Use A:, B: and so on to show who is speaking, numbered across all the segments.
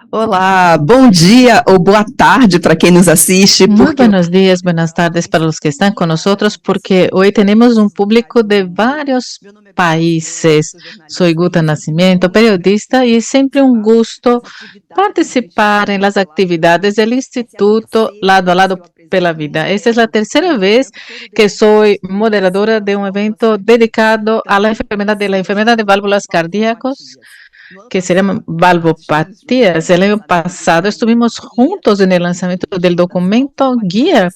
A: Olá, bom dia ou boa tarde para quem nos assiste,
B: Muy
A: porque
B: buenos días, buenas tardes para los que están con nosotros, porque hoy tenemos un público de varios países. Soy Guta Nascimento, periodista, y es siempre un gusto participar en las actividades del Instituto Lado a Lado pela Vida. Esta es la tercera vez que soy moderadora de un evento dedicado a la enfermedad de válvulas cardíacas que se llaman valvopatías. El año pasado estuvimos juntos en el lanzamiento del documento guía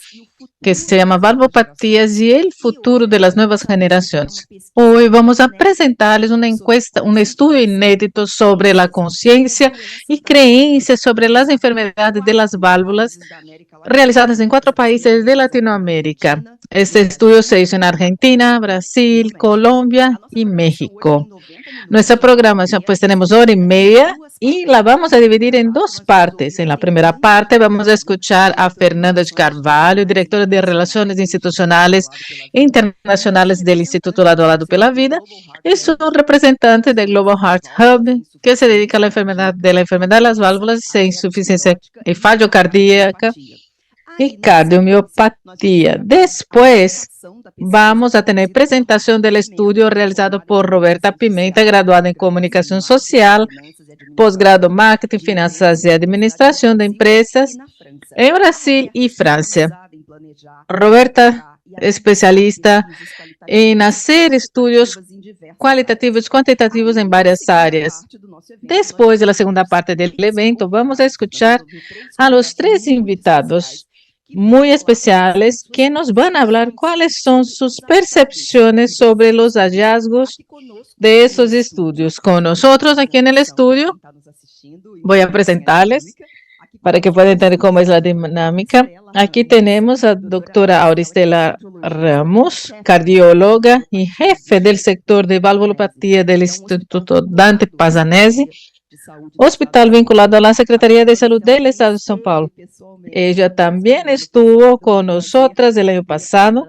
B: que se llama Valvopatías y el futuro de las nuevas generaciones. Hoy vamos a presentarles una encuesta, un estudio inédito sobre la conciencia y creencias sobre las enfermedades de las válvulas realizadas en 4 países de Latinoamérica. Este estudio se hizo en Argentina, Brasil, Colombia y México. Nuestra programación, pues tenemos hora y media y la vamos a dividir en dos partes. En la primera parte vamos a escuchar a Fernanda de Carvalho, directora de Relaciones Institucionales e Internacionales del Instituto Lado a Lado pela Vida. Es un representante del Global Heart Hub que se dedica a la enfermedad de las válvulas e insuficiencia fallo cardíaca y cardiomiopatía. Después vamos a tener presentación del estudio realizado por Roberta Pimenta, graduada en Comunicación Social, posgrado Marketing, Finanzas y Administración de Empresas en Brasil y Francia. Roberta, especialista en hacer estudios cualitativos y cuantitativos en varias áreas. Después de la segunda parte del evento, vamos a escuchar a los 3 invitados muy especiales que nos van a hablar cuáles son sus percepciones sobre los hallazgos de esos estudios. Con nosotros aquí en el estudio, voy a presentarles para que puedan entender cómo es la dinámica. Aquí tenemos a doctora Auristela Ramos, cardióloga y jefe del sector de valvulopatía del Instituto Dante Pazanesi, hospital vinculado a la Secretaría de Salud del Estado de São Paulo. Ella también estuvo con nosotras el año pasado.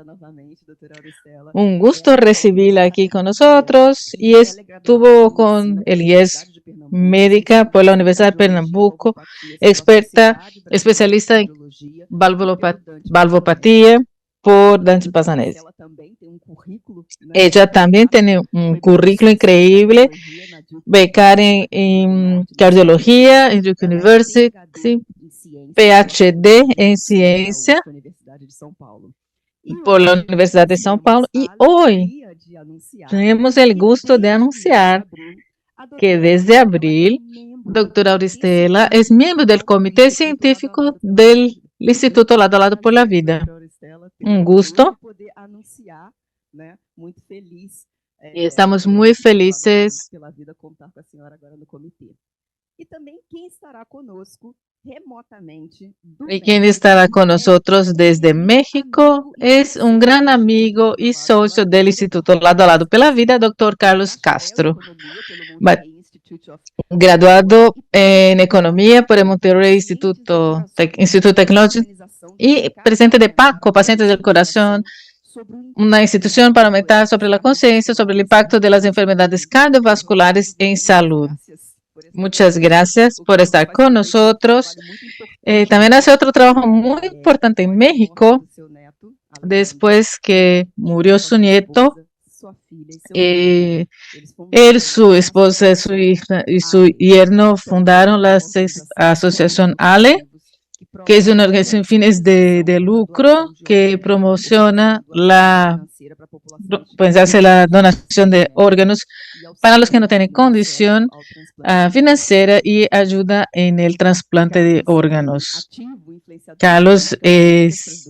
B: Un gusto recibirla aquí con nosotros y estuvo con el IES médica por la Universidad de Pernambuco, experta, especialista en valvopatía por Dante Pazanesi. Ella también tiene un currículo increíble, becaria en cardiología en Duke University, PhD en ciencia por la Universidad de São Paulo. Y hoy tenemos el gusto de anunciar que desde abril, doctora Auristela es miembro del Comité Científico del Instituto Lado a Lado por la Vida. Un gusto. Y estamos muy felices. Y quien estará con nosotros desde México es un gran amigo y socio del Instituto Lado a Lado pela Vida, doctor Carlos Castro, graduado en Economía por el Monterrey Instituto Tecnológico y presidente de PACO, Pacientes del Corazón, una institución para aumentar sobre la conciencia sobre el impacto de las enfermedades cardiovasculares en salud. Muchas gracias por estar con nosotros. También hace otro trabajo muy importante en México, después que murió su nieto. Él, su esposa, su hija y su yerno fundaron la asociación ALE, que es una organización sin fines de lucro que promociona pues hace la donación de órganos para los que no tienen condición financiera y ayuda en el trasplante de órganos. Carlos es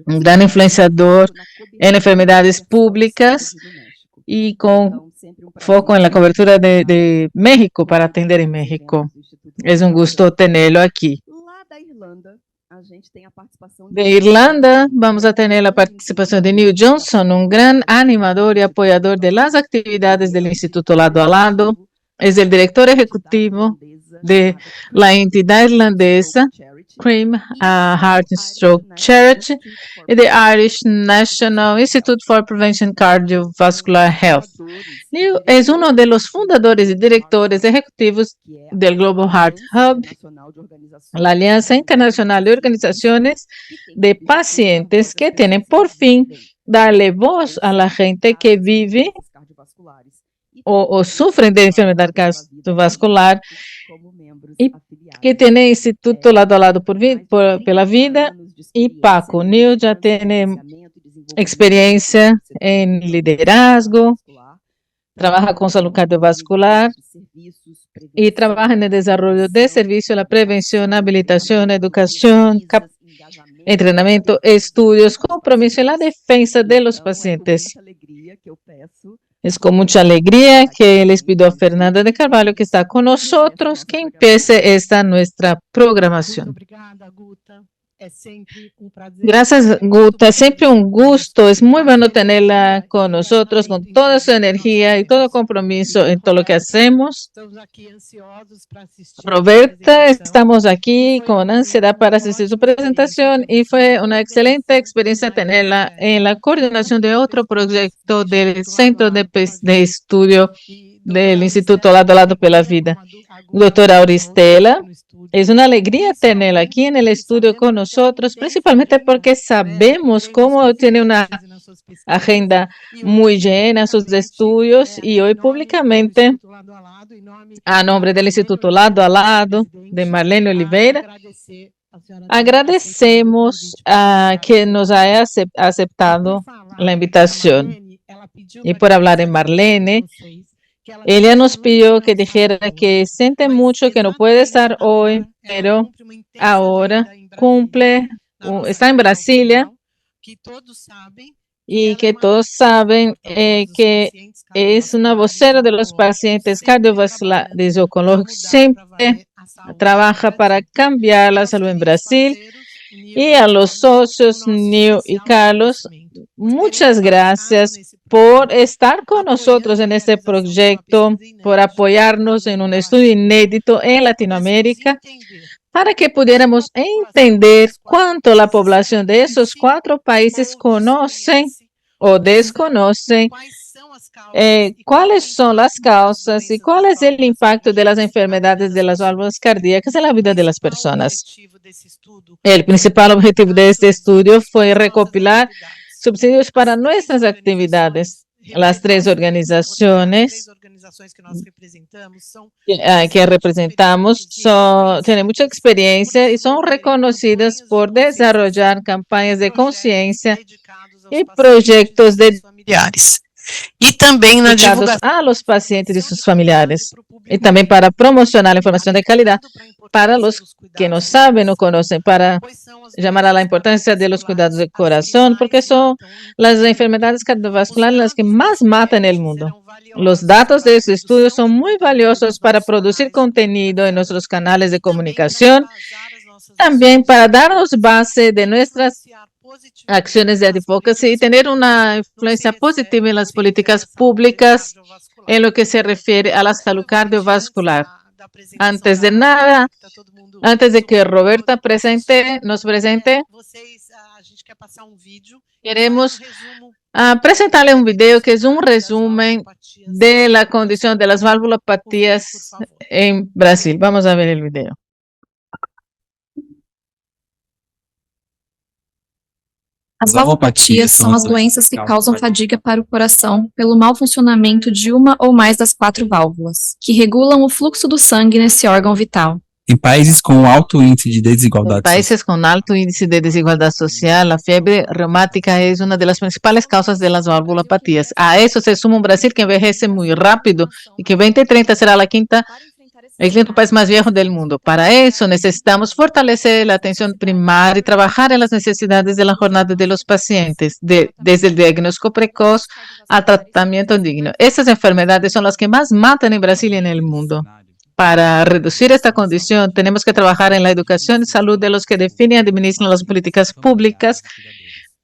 B: un gran influenciador en enfermedades públicas y con foco en la cobertura de México para atender en México. Es un gusto tenerlo aquí. De Irlanda vamos a tener la participación de Neil Johnson, un gran animador y apoyador de las actividades del Instituto Lado a Lado. Es el director ejecutivo de la entidad irlandesa Cream, Heart and Stroke Charity y the Irish National Institute for Prevention Cardiovascular Health. Neil es uno de los fundadores y directores ejecutivos del Global Heart Hub, la Alianza Internacional de Organizaciones de Pacientes que tienen por fin darle voz a la gente que vive o sufren de enfermedad cardiovascular y que tiene Instituto Lado a Lado pela Vida y PACO. Neil ya tiene experiencia en liderazgo, trabaja con salud cardiovascular y trabaja en el desarrollo de servicios, la prevención, habilitación, educación, entrenamiento, estudios, compromiso y la defensa de los pacientes. Es con mucha alegría que les pido a Fernanda de Carvalho, que está con nosotros, que empiece esta nuestra programación. Gracias, Guta. Siempre un gusto. Es muy bueno tenerla con nosotros, con toda su energía y todo compromiso en todo lo que hacemos. Roberta, estamos aquí con ansiedad para asistir a su presentación y fue una excelente experiencia tenerla en la coordinación de otro proyecto del Centro de Estudio del Instituto Lado a Lado pela Vida. Doctora Auristela, es una alegría tenerla aquí en el estudio con nosotros, principalmente porque sabemos cómo tiene una agenda muy llena, sus estudios, y hoy públicamente, a nombre del Instituto Lado a Lado, de Marlene Oliveira, agradecemos que nos haya aceptado la invitación. Y por hablar en Marlene, ella nos pidió que dijera que siente mucho que no puede estar hoy, pero ahora está en Brasilia y que todos saben que es una vocera de los pacientes cardiovasculares oncológicos. Siempre trabaja para cambiar la salud en Brasil. Y a los socios Neil y Carlos, muchas gracias por estar con nosotros en este proyecto, por apoyarnos en un estudio inédito en Latinoamérica, para que pudiéramos entender cuánto la población de esos 4 países conocen o desconocen cuáles son las causas y cuál es el impacto de las enfermedades de las válvulas cardíacas en la vida de las personas. El principal objetivo de este estudio fue recopilar subsidios para nuestras actividades. Las 3 organizaciones que representamos tienen mucha experiencia y son reconocidas por desarrollar campañas de conciencia y proyectos de familiares. Y también a los pacientes y sus familiares. Y también para promocionar la información de calidad para los que no saben o conocen, para llamar a la importancia de los cuidados del corazón, porque son las enfermedades cardiovasculares las que más matan en el mundo. Los datos de este estudio son muy valiosos para producir contenido en nuestros canales de comunicación, también para darnos base de nuestras acciones de advocacy y tener una influencia positiva en las políticas públicas en lo que se refiere a la salud cardiovascular. Antes de nada, antes de que Roberta nos presente, queremos presentarle un video que es un resumen de la condición de las valvulopatías en Brasil. Vamos a ver el video.
C: As valvulopatias são as doenças que causam fadiga para o coração pelo mau funcionamento de uma ou mais das 4 válvulas, que regulam o fluxo do sangue nesse órgão vital.
D: Em países com alto índice de desigualdade
B: social, la fiebre reumática es una de las principales causas de las valvulopatías. A eso se suma un Brasil que envejece muy rápido y que 2030 será el quinto país más viejo del mundo. Para eso necesitamos fortalecer la atención primaria y trabajar en las necesidades de la jornada de los pacientes, desde el diagnóstico precoz al tratamiento digno. Estas enfermedades son las que más matan en Brasil y en el mundo. Para reducir esta condición, tenemos que trabajar en la educación y salud de los que definen y administran las políticas públicas,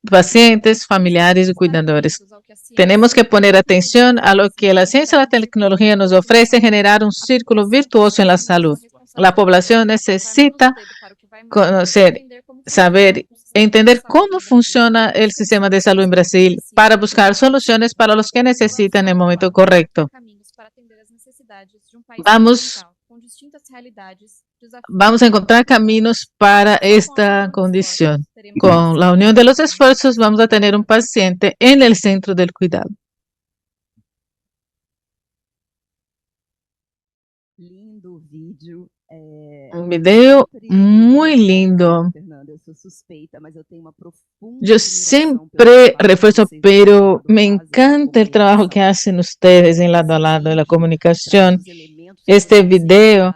B: pacientes, familiares y cuidadores. Tenemos que poner atención a lo que la ciencia y la tecnología nos ofrece, generar un círculo virtuoso en la salud. La población necesita conocer, saber, entender cómo funciona el sistema de salud en Brasil para buscar soluciones para los que necesitan en el momento correcto. Vamos a encontrar caminos para esta condición. Con la unión de los esfuerzos vamos a tener un paciente en el centro del cuidado. Un video muy lindo. Yo siempre refuerzo, pero me encanta el trabajo que hacen ustedes en lado a lado de la comunicación. Este video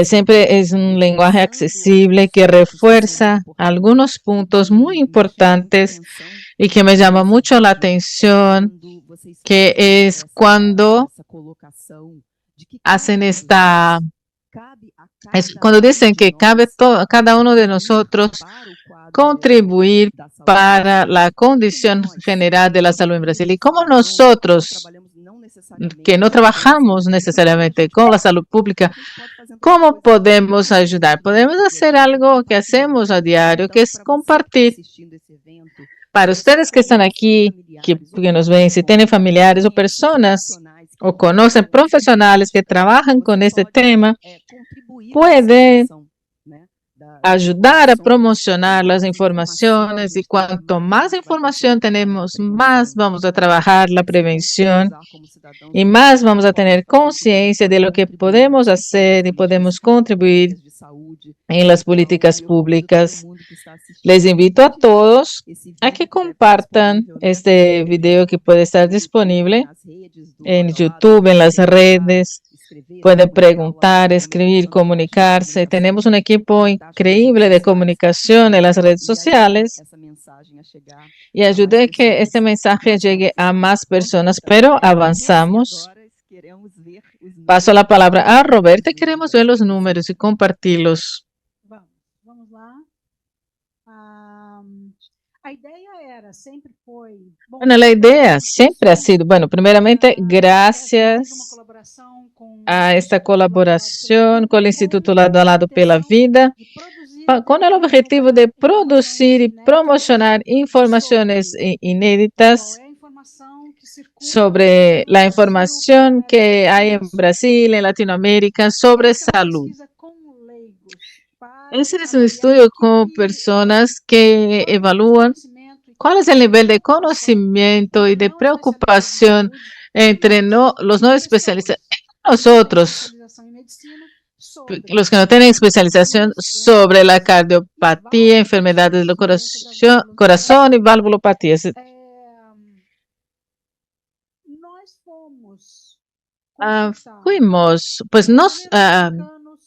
B: siempre es un lenguaje accesible que refuerza algunos puntos muy importantes y que me llama mucho la atención, que es cuando hacen cuando dicen que cabe cada uno de nosotros contribuir para la condición general de la salud en Brasil. Y como nosotros, que no trabajamos necesariamente con la salud pública, ¿cómo podemos ayudar? Podemos hacer algo que hacemos a diario, que es compartir. Para ustedes que están aquí, que nos ven, si tienen familiares o personas o conocen profesionales que trabajan con este tema, pueden ayudar a promocionar las informaciones, y cuanto más información tenemos, más vamos a trabajar la prevención y más vamos a tener conciencia de lo que podemos hacer y podemos contribuir en las políticas públicas. Les invito a todos a que compartan este video, que puede estar disponible en YouTube, en las redes. Pueden preguntar, escribir, comunicarse. Tenemos un equipo increíble de comunicación en las redes sociales y ayude a que este mensaje llegue a más personas, pero avanzamos. Paso la palabra a Roberta. Queremos ver los números y compartirlos.
E: Vamos lá.
B: Bueno, la idea siempre ha sido, bueno, primeramente, gracias a esta colaboración con el Instituto Lado a Lado pela Vida, con el objetivo de producir y promocionar informaciones inéditas sobre la información que hay en Brasil, en Latinoamérica, sobre salud. Ese es un estudio con personas que evalúan cuál es el nivel de conocimiento y de preocupación entre los no especialistas y nosotros, los que no tienen especialización, sobre la cardiopatía, enfermedades del corazón y valvulopatías.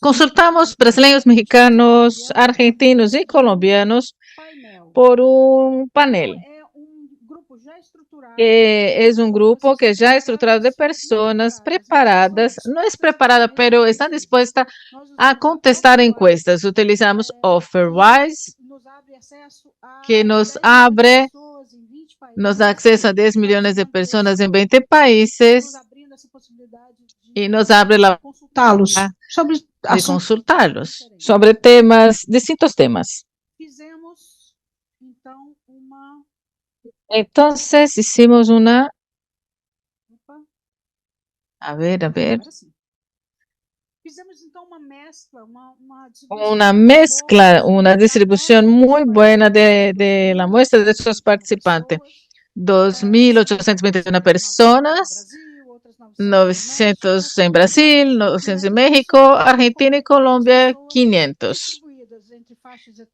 B: Consultamos brasileños, mexicanos, argentinos y colombianos por un panel. Es un grupo que ya estructurado de personas preparadas, no es preparada, pero están dispuestas a contestar encuestas. Utilizamos Offerwise, que nos da acceso a 10 millones de personas en 20 países y nos abre la posibilidad de consultarlos sobre distintos temas. Entonces hicimos una mezcla, una distribución muy buena de la muestra de estos participantes. 2.821 personas, 900 en Brasil, 900 en México, Argentina y Colombia, 500.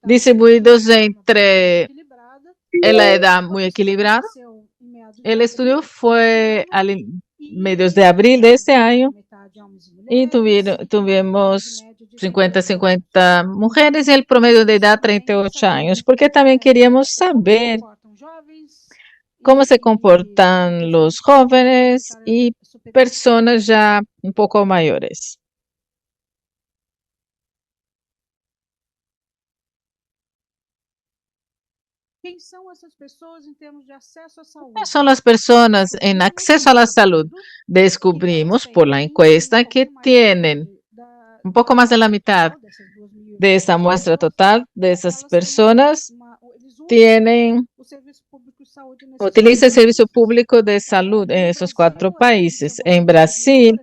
B: Distribuidos entre la edad muy equilibrada. El estudio fue a mediados de abril de este año y tuvimos 50 mujeres y el promedio de edad 38 años, porque también queríamos saber cómo se comportan los jóvenes y personas ya un poco mayores. ¿Quiénes son las personas en acceso a la salud? Descubrimos por la encuesta que tienen un poco más de la mitad de esa muestra total de esas personas utiliza el servicio público de salud en esos 4 países. En Brasil,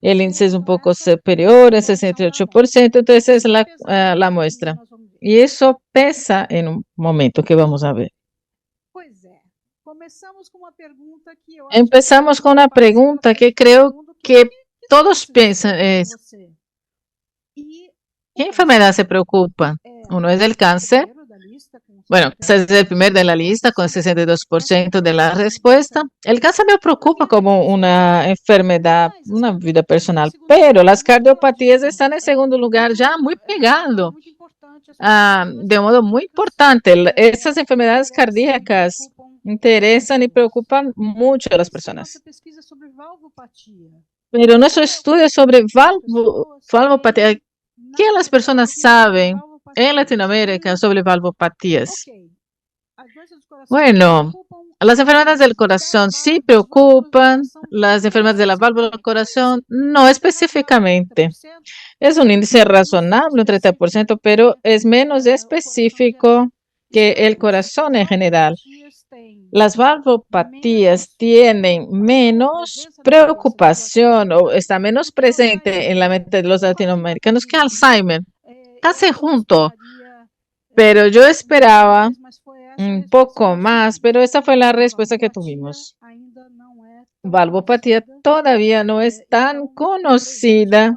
B: el índice es un poco superior, es 68%, entonces es la muestra. Y eso pesa en un momento que vamos a ver. Empezamos con una pregunta que creo que todos piensan es, ¿qué enfermedad se preocupa? Uno es el cáncer. Bueno, ese es el primer de la lista con 62% de la respuesta. El cáncer me preocupa como una enfermedad, una vida personal, pero las cardiopatías están en segundo lugar ya muy pegando, de un modo muy importante. Esas enfermedades cardíacas interesan y preocupan mucho a las personas. Pero nuestro estudio sobre valvopatía, ¿qué las personas saben en Latinoamérica sobre valvopatías? Bueno, las enfermedades del corazón sí preocupan, las enfermedades de la válvula del corazón no específicamente. Es un índice razonable, un 30%, pero es menos específico que el corazón en general. Las valvopatías tienen menos preocupación o está menos presente en la mente de los latinoamericanos que Alzheimer. Casi junto, pero yo esperaba un poco más, pero esa fue la respuesta que tuvimos. Valvopatía todavía no es tan conocida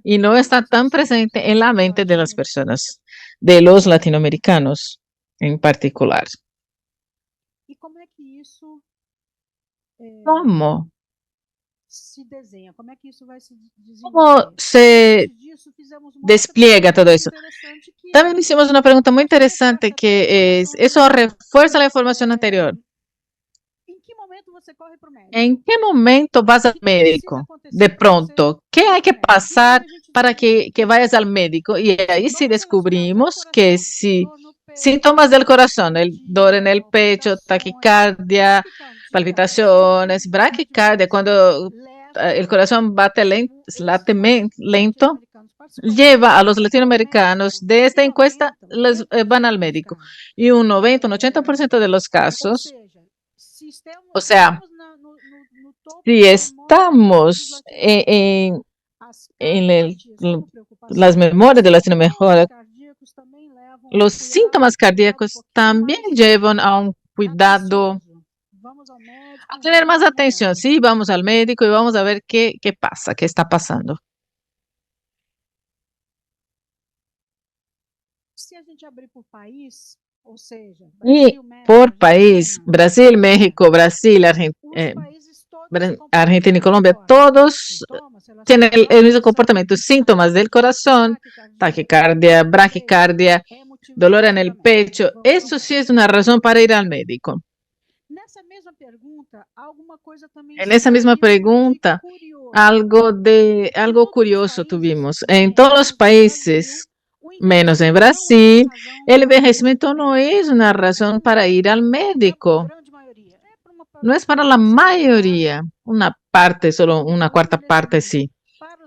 B: y no está tan presente en la mente de las personas, de los latinoamericanos en particular. ¿Cómo? ¿Cómo se despliega todo eso? También hicimos una pregunta muy interesante que es, ¿eso refuerza la información anterior? ¿En qué momento vas al médico? De pronto, ¿qué hay que pasar para que vayas al médico? Y ahí sí descubrimos que si síntomas del corazón, el dolor en el pecho, taquicardia, palpitaciones, bradicardia, cuando el corazón late lento, lleva a los latinoamericanos de esta encuesta, van al médico. Y un 90, un 80% de los casos, o sea, si estamos en las memorias de Latinoamérica, los síntomas cardíacos también llevan a un cuidado, a tener más atención. Sí, vamos al médico y vamos a ver qué pasa, qué está pasando. Y por país, Brasil, México, Brasil, Argentina y Colombia, todos tienen el mismo comportamiento, síntomas del corazón, taquicardia, bradicardia, dolor en el pecho. Eso sí es una razón para ir al médico. En esa misma pregunta, algo curioso tuvimos. En todos los países, menos en Brasil, el envejecimiento no es una razón para ir al médico. No es para la mayoría, una parte, solo una cuarta parte sí.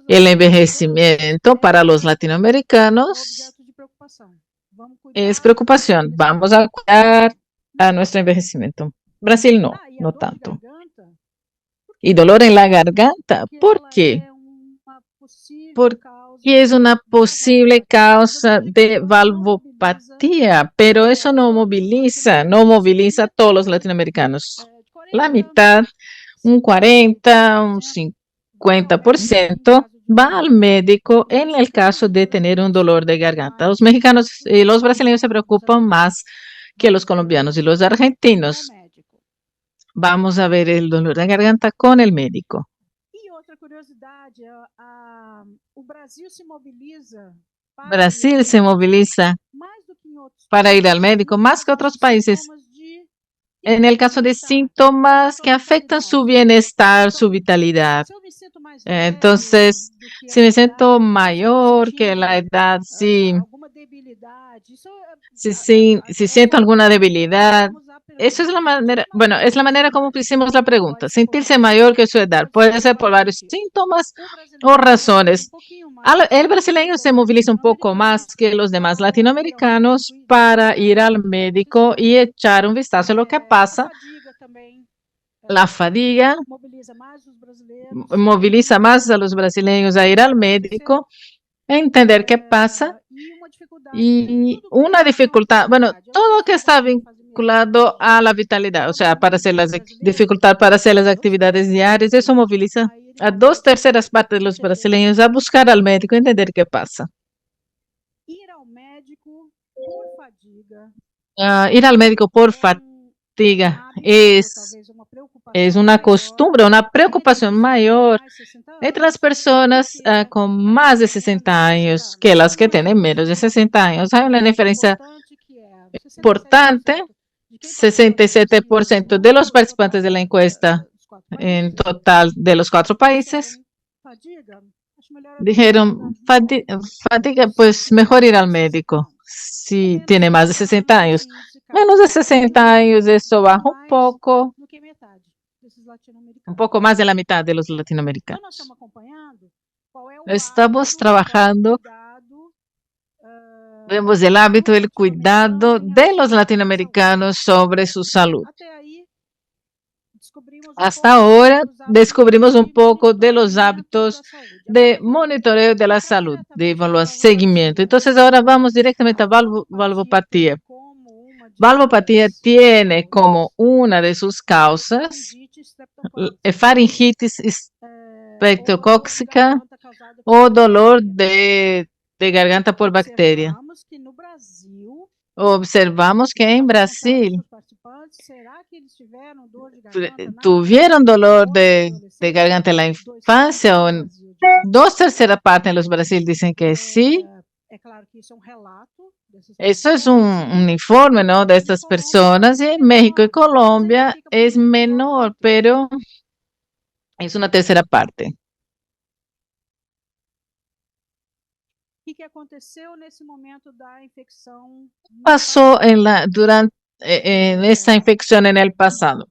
B: El envejecimiento para los latinoamericanos es preocupación. Vamos a cuidar a nuestro envejecimiento. Brasil no tanto. Y dolor en la garganta, ¿por qué? Porque es una posible causa de valvopatía, pero eso no moviliza a todos los latinoamericanos. La mitad, un 40, un 50% va al médico en el caso de tener un dolor de garganta. Los mexicanos y los brasileños se preocupan más que los colombianos y los argentinos. Vamos a ver el dolor de garganta con el médico. Brasil se moviliza para ir al médico más que otros países en el caso de síntomas que afectan su bienestar, su vitalidad. Entonces, si me siento mayor que la edad, si siento alguna debilidad, eso es la manera, bueno, es la manera como hicimos la pregunta. Sentirse mayor que su edad puede ser por varios síntomas o razones. El brasileño se moviliza un poco más que los demás latinoamericanos para ir al médico y echar un vistazo a lo que pasa. La fatiga moviliza más a los brasileños a ir al médico, a entender qué pasa. Y una dificultad, bueno, todo que está vinculado a la vitalidad, o sea, para hacer dificultad para hacer las actividades diarias, eso moviliza a 2/3 partes de los brasileños a buscar al médico y entender qué pasa. Ir al médico por fatiga es una costumbre, una preocupación mayor entre las personas con más de 60 años que las que tienen menos de 60 años. Hay una diferencia importante. 67% de los participantes de la encuesta en total de los 4 países dijeron fatiga, pues mejor ir al médico si tiene más de 60 años. Menos de 60 años, eso baja un poco más de la mitad de los latinoamericanos. Estamos trabajando, vemos el hábito, el cuidado de los latinoamericanos sobre su salud. Hasta ahora descubrimos un poco de los hábitos de monitoreo de la salud, de seguimiento. Entonces ahora vamos directamente a valvopatía. Valvopatía tiene como una de sus causas faringitis estreptocóxica o dolor de garganta por bacteria. Observamos que en Brasil tuvieron dolor de garganta en la infancia, o en 2/3 partes en los Brasil dicen que sí. Eso es un informe, ¿no?, de estas personas, y en México y Colombia es menor, pero es una 1/3 parte. Pasó durante esta infección en el pasado.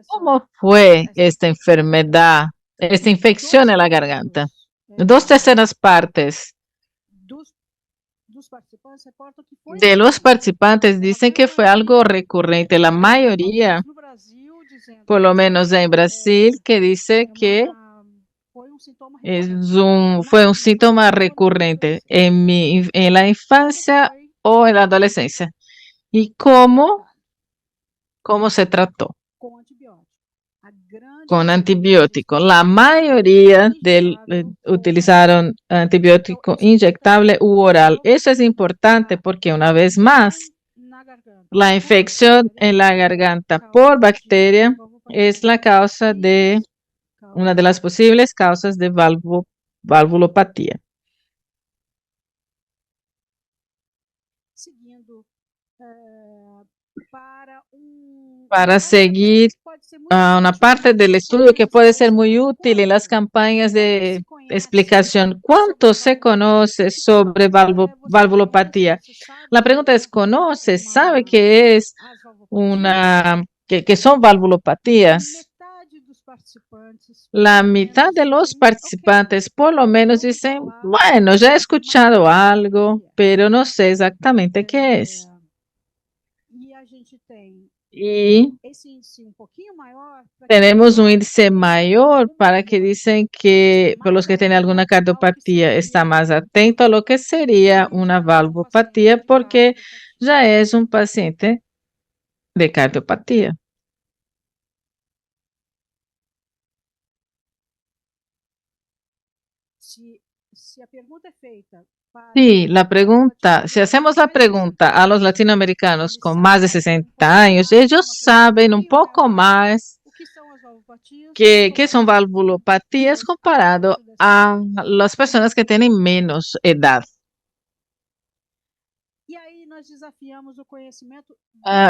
B: ¿Cómo fue esta enfermedad, esta infección en la garganta? 2/3 partes de los participantes dicen que fue algo recurrente. La mayoría, por lo menos en Brasil, que dice que fue un síntoma recurrente en la infancia o en la adolescencia. ¿Y cómo se trató? Con antibiótico. La mayoría utilizaron antibiótico inyectable u oral. Eso es importante porque, una vez más, la infección en la garganta por bacteria es una de las posibles causas de valvulopatía. Para seguir una parte del estudio que puede ser muy útil en las campañas de explicación. ¿Cuánto se conoce sobre valvulopatía? La pregunta es, ¿sabe qué es que son valvulopatías? La mitad de los participantes por lo menos dicen, bueno, ya he escuchado algo, pero no sé exactamente qué es. Y tenemos un índice mayor para que dicen que por los que tienen alguna cardiopatía está más atento a lo que sería una valvopatía, porque ya es un paciente de cardiopatía. Sí, si hacemos la pregunta a los latinoamericanos con más de 60 años, ellos saben un poco más qué son valvulopatías comparado a las personas que tienen menos edad.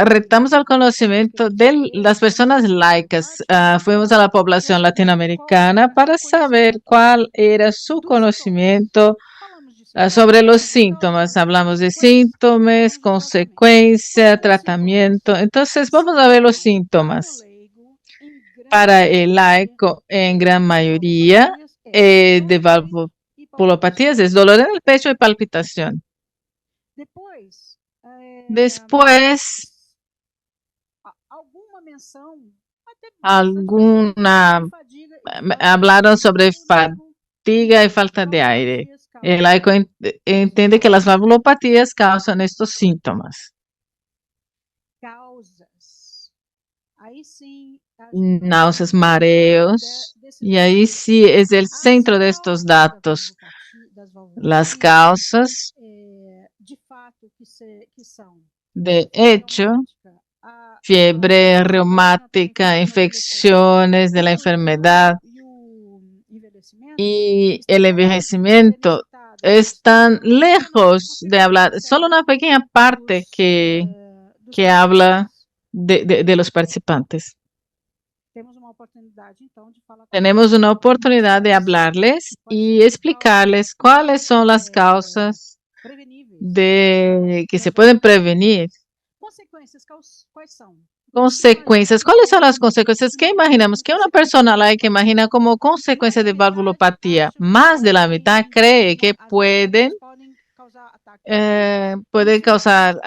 B: Retamos al conocimiento de las personas laicas. Fuimos a la población latinoamericana para saber cuál era su conocimiento sobre los síntomas. Hablamos de síntomas, consecuencia, tratamiento. Entonces, vamos a ver los síntomas. para el laico, en gran mayoría, de valvulopatías es dolor en el pecho y palpitación. Después, hablaron sobre fatiga y falta de aire. El laico entiende que las valvulopatías causan estos síntomas. Náuseas, mareos, y ahí sí es el centro de estos datos. Las causas, de hecho, fiebre reumática, infecciones de la enfermedad y el envejecimiento están lejos de hablar. Solo una pequeña parte que habla de los participantes. Tenemos una oportunidad de hablarles y explicarles cuáles son las causas que se pueden prevenir. Consecuencias. ¿Cuáles son las consecuencias? ¿Qué imaginamos? Que una persona laica imagina como consecuencia de valvulopatía. Más de la mitad cree que pueden causar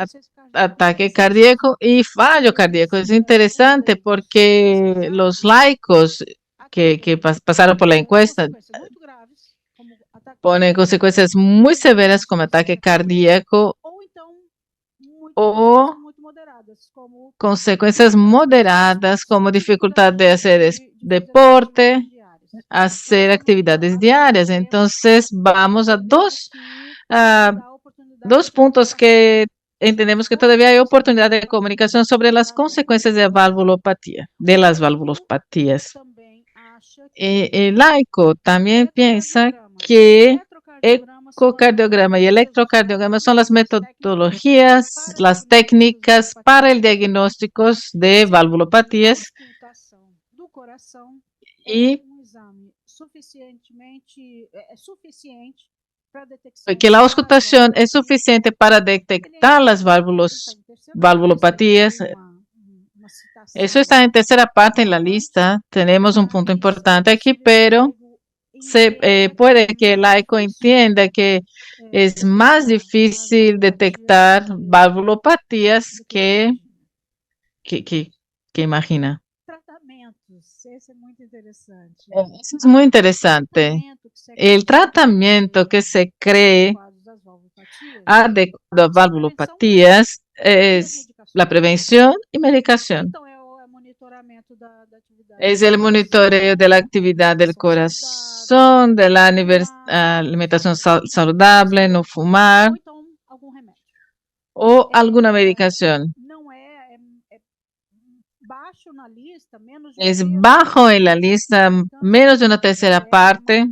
B: ataque cardíaco y fallo cardíaco. Es interesante porque los laicos que pasaron por la encuesta ponen consecuencias muy severas como ataque cardíaco o consecuencias moderadas como dificultad de hacer deporte, hacer actividades diarias. Entonces, vamos a dos puntos que entendemos que todavía hay oportunidad de comunicación sobre las consecuencias de las valvulopatías. El laico también piensa que ecocardiograma y electrocardiograma son las metodologías, las técnicas para el diagnóstico de valvulopatías y que la auscultación es suficiente para detectar las valvulopatías. Eso está en tercera parte en la lista. Tenemos un punto importante aquí, pero puede que el laico entienda que es más difícil detectar valvulopatías que imagina. Eso es muy interesante. El tratamiento que se cree adecuado a valvulopatías es la prevención y medicación. Es el monitoreo de la actividad del corazón, de la alimentación saludable, no fumar o alguna medicación. Es bajo en la lista, menos de una tercera parte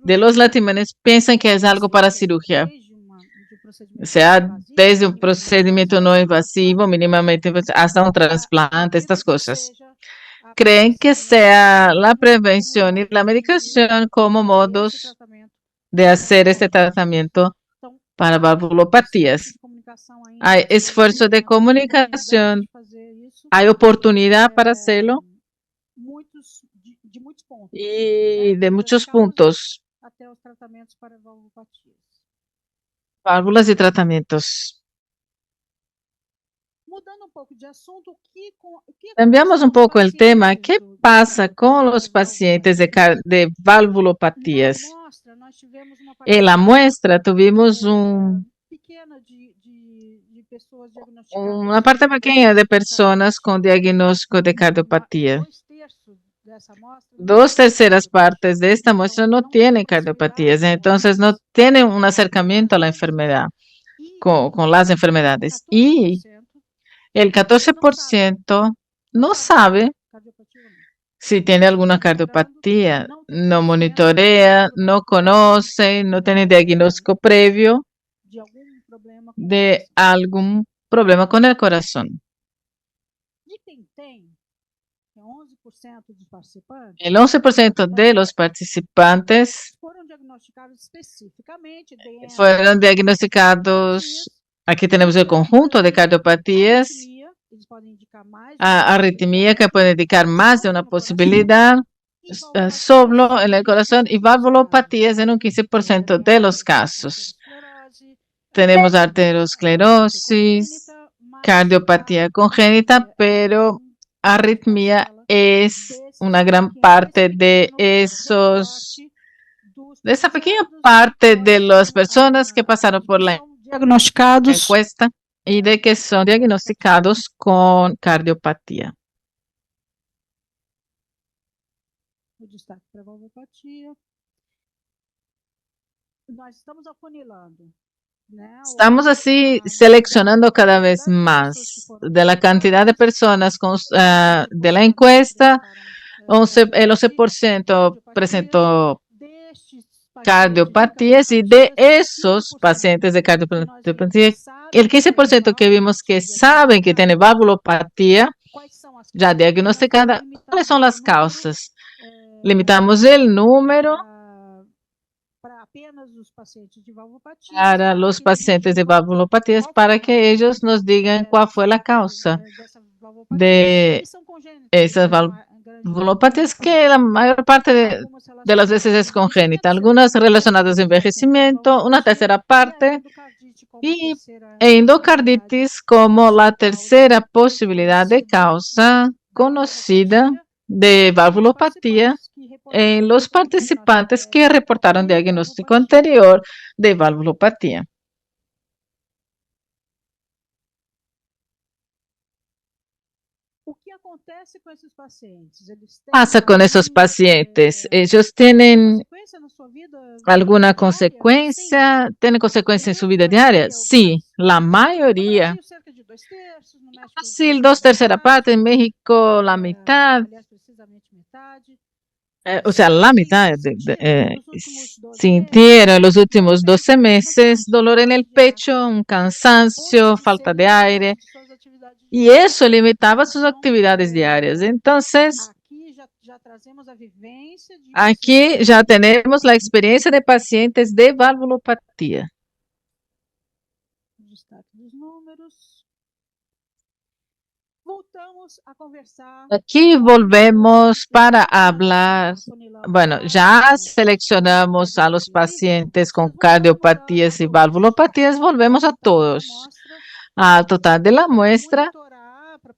B: de los latinoamericanos piensan que es algo para cirugía. O sea, desde un procedimiento no invasivo, mínimamente, hasta un trasplante, estas cosas. Creen que sea la prevención y la medicación como modos de hacer este tratamiento para valvulopatías. Hay esfuerzo de comunicación, hay oportunidad para hacerlo y de muchos puntos. Válvulas y tratamientos. Cambiamos un poco el tema. ¿Qué pasa con los pacientes de valvulopatías? En la muestra tuvimos una parte pequeña de personas con diagnóstico de cardiopatía. 2/3 partes de esta muestra no tienen cardiopatías, entonces no tienen un acercamiento a la enfermedad, con las enfermedades. Y el 14% no sabe si tiene alguna cardiopatía, no monitorea, no conoce, no tiene diagnóstico previo de algún problema con el corazón. El 11% de los participantes fueron diagnosticados. Aquí tenemos el conjunto de cardiopatías arritmia que puede indicar más de una posibilidad, soplo en el corazón y valvulopatías en un 15% de los casos. Tenemos arteriosclerosis, cardiopatía congénita, pero arritmia es una gran parte de esa pequeña parte de las personas que pasaron por la
E: Diagnosticados.
B: encuesta y de que son diagnosticados con cardiopatía.
E: O destaque para a valvopatia. Nós estamos afunilando, né?
B: Estamos así seleccionando cada vez más de la cantidad de personas de la encuesta. 11% presentó cardiopatías y de esos pacientes de cardiopatía, el 15% que vimos que saben que tiene valvulopatía ya diagnosticada, ¿cuáles son las causas? Limitamos el número para los pacientes de valvulopatías para que ellos nos digan cuál fue la causa de esas valvulopatías, que la mayor parte de las veces es congénita, algunas relacionadas a envejecimiento, una tercera parte, y endocarditis como la tercera posibilidad de causa conocida de valvulopatía en los participantes que reportaron diagnóstico anterior de valvulopatía. Pasa con esos pacientes? ¿Ellos tienen alguna consecuencia? ¿Tienen consecuencia en su vida diaria? Sí, la mayoría. Sí, 2/3 partes, en México la mitad. O sea, la mitad sintieron en los últimos 12 meses dolor en el pecho, un cansancio, falta de aire, y eso limitaba sus actividades diarias. Entonces, aquí ya tenemos la experiencia de pacientes de valvulopatía. Aquí volvemos para hablar. Bueno, ya seleccionamos a los pacientes con cardiopatías y valvulopatías, volvemos a todos, al total de la muestra,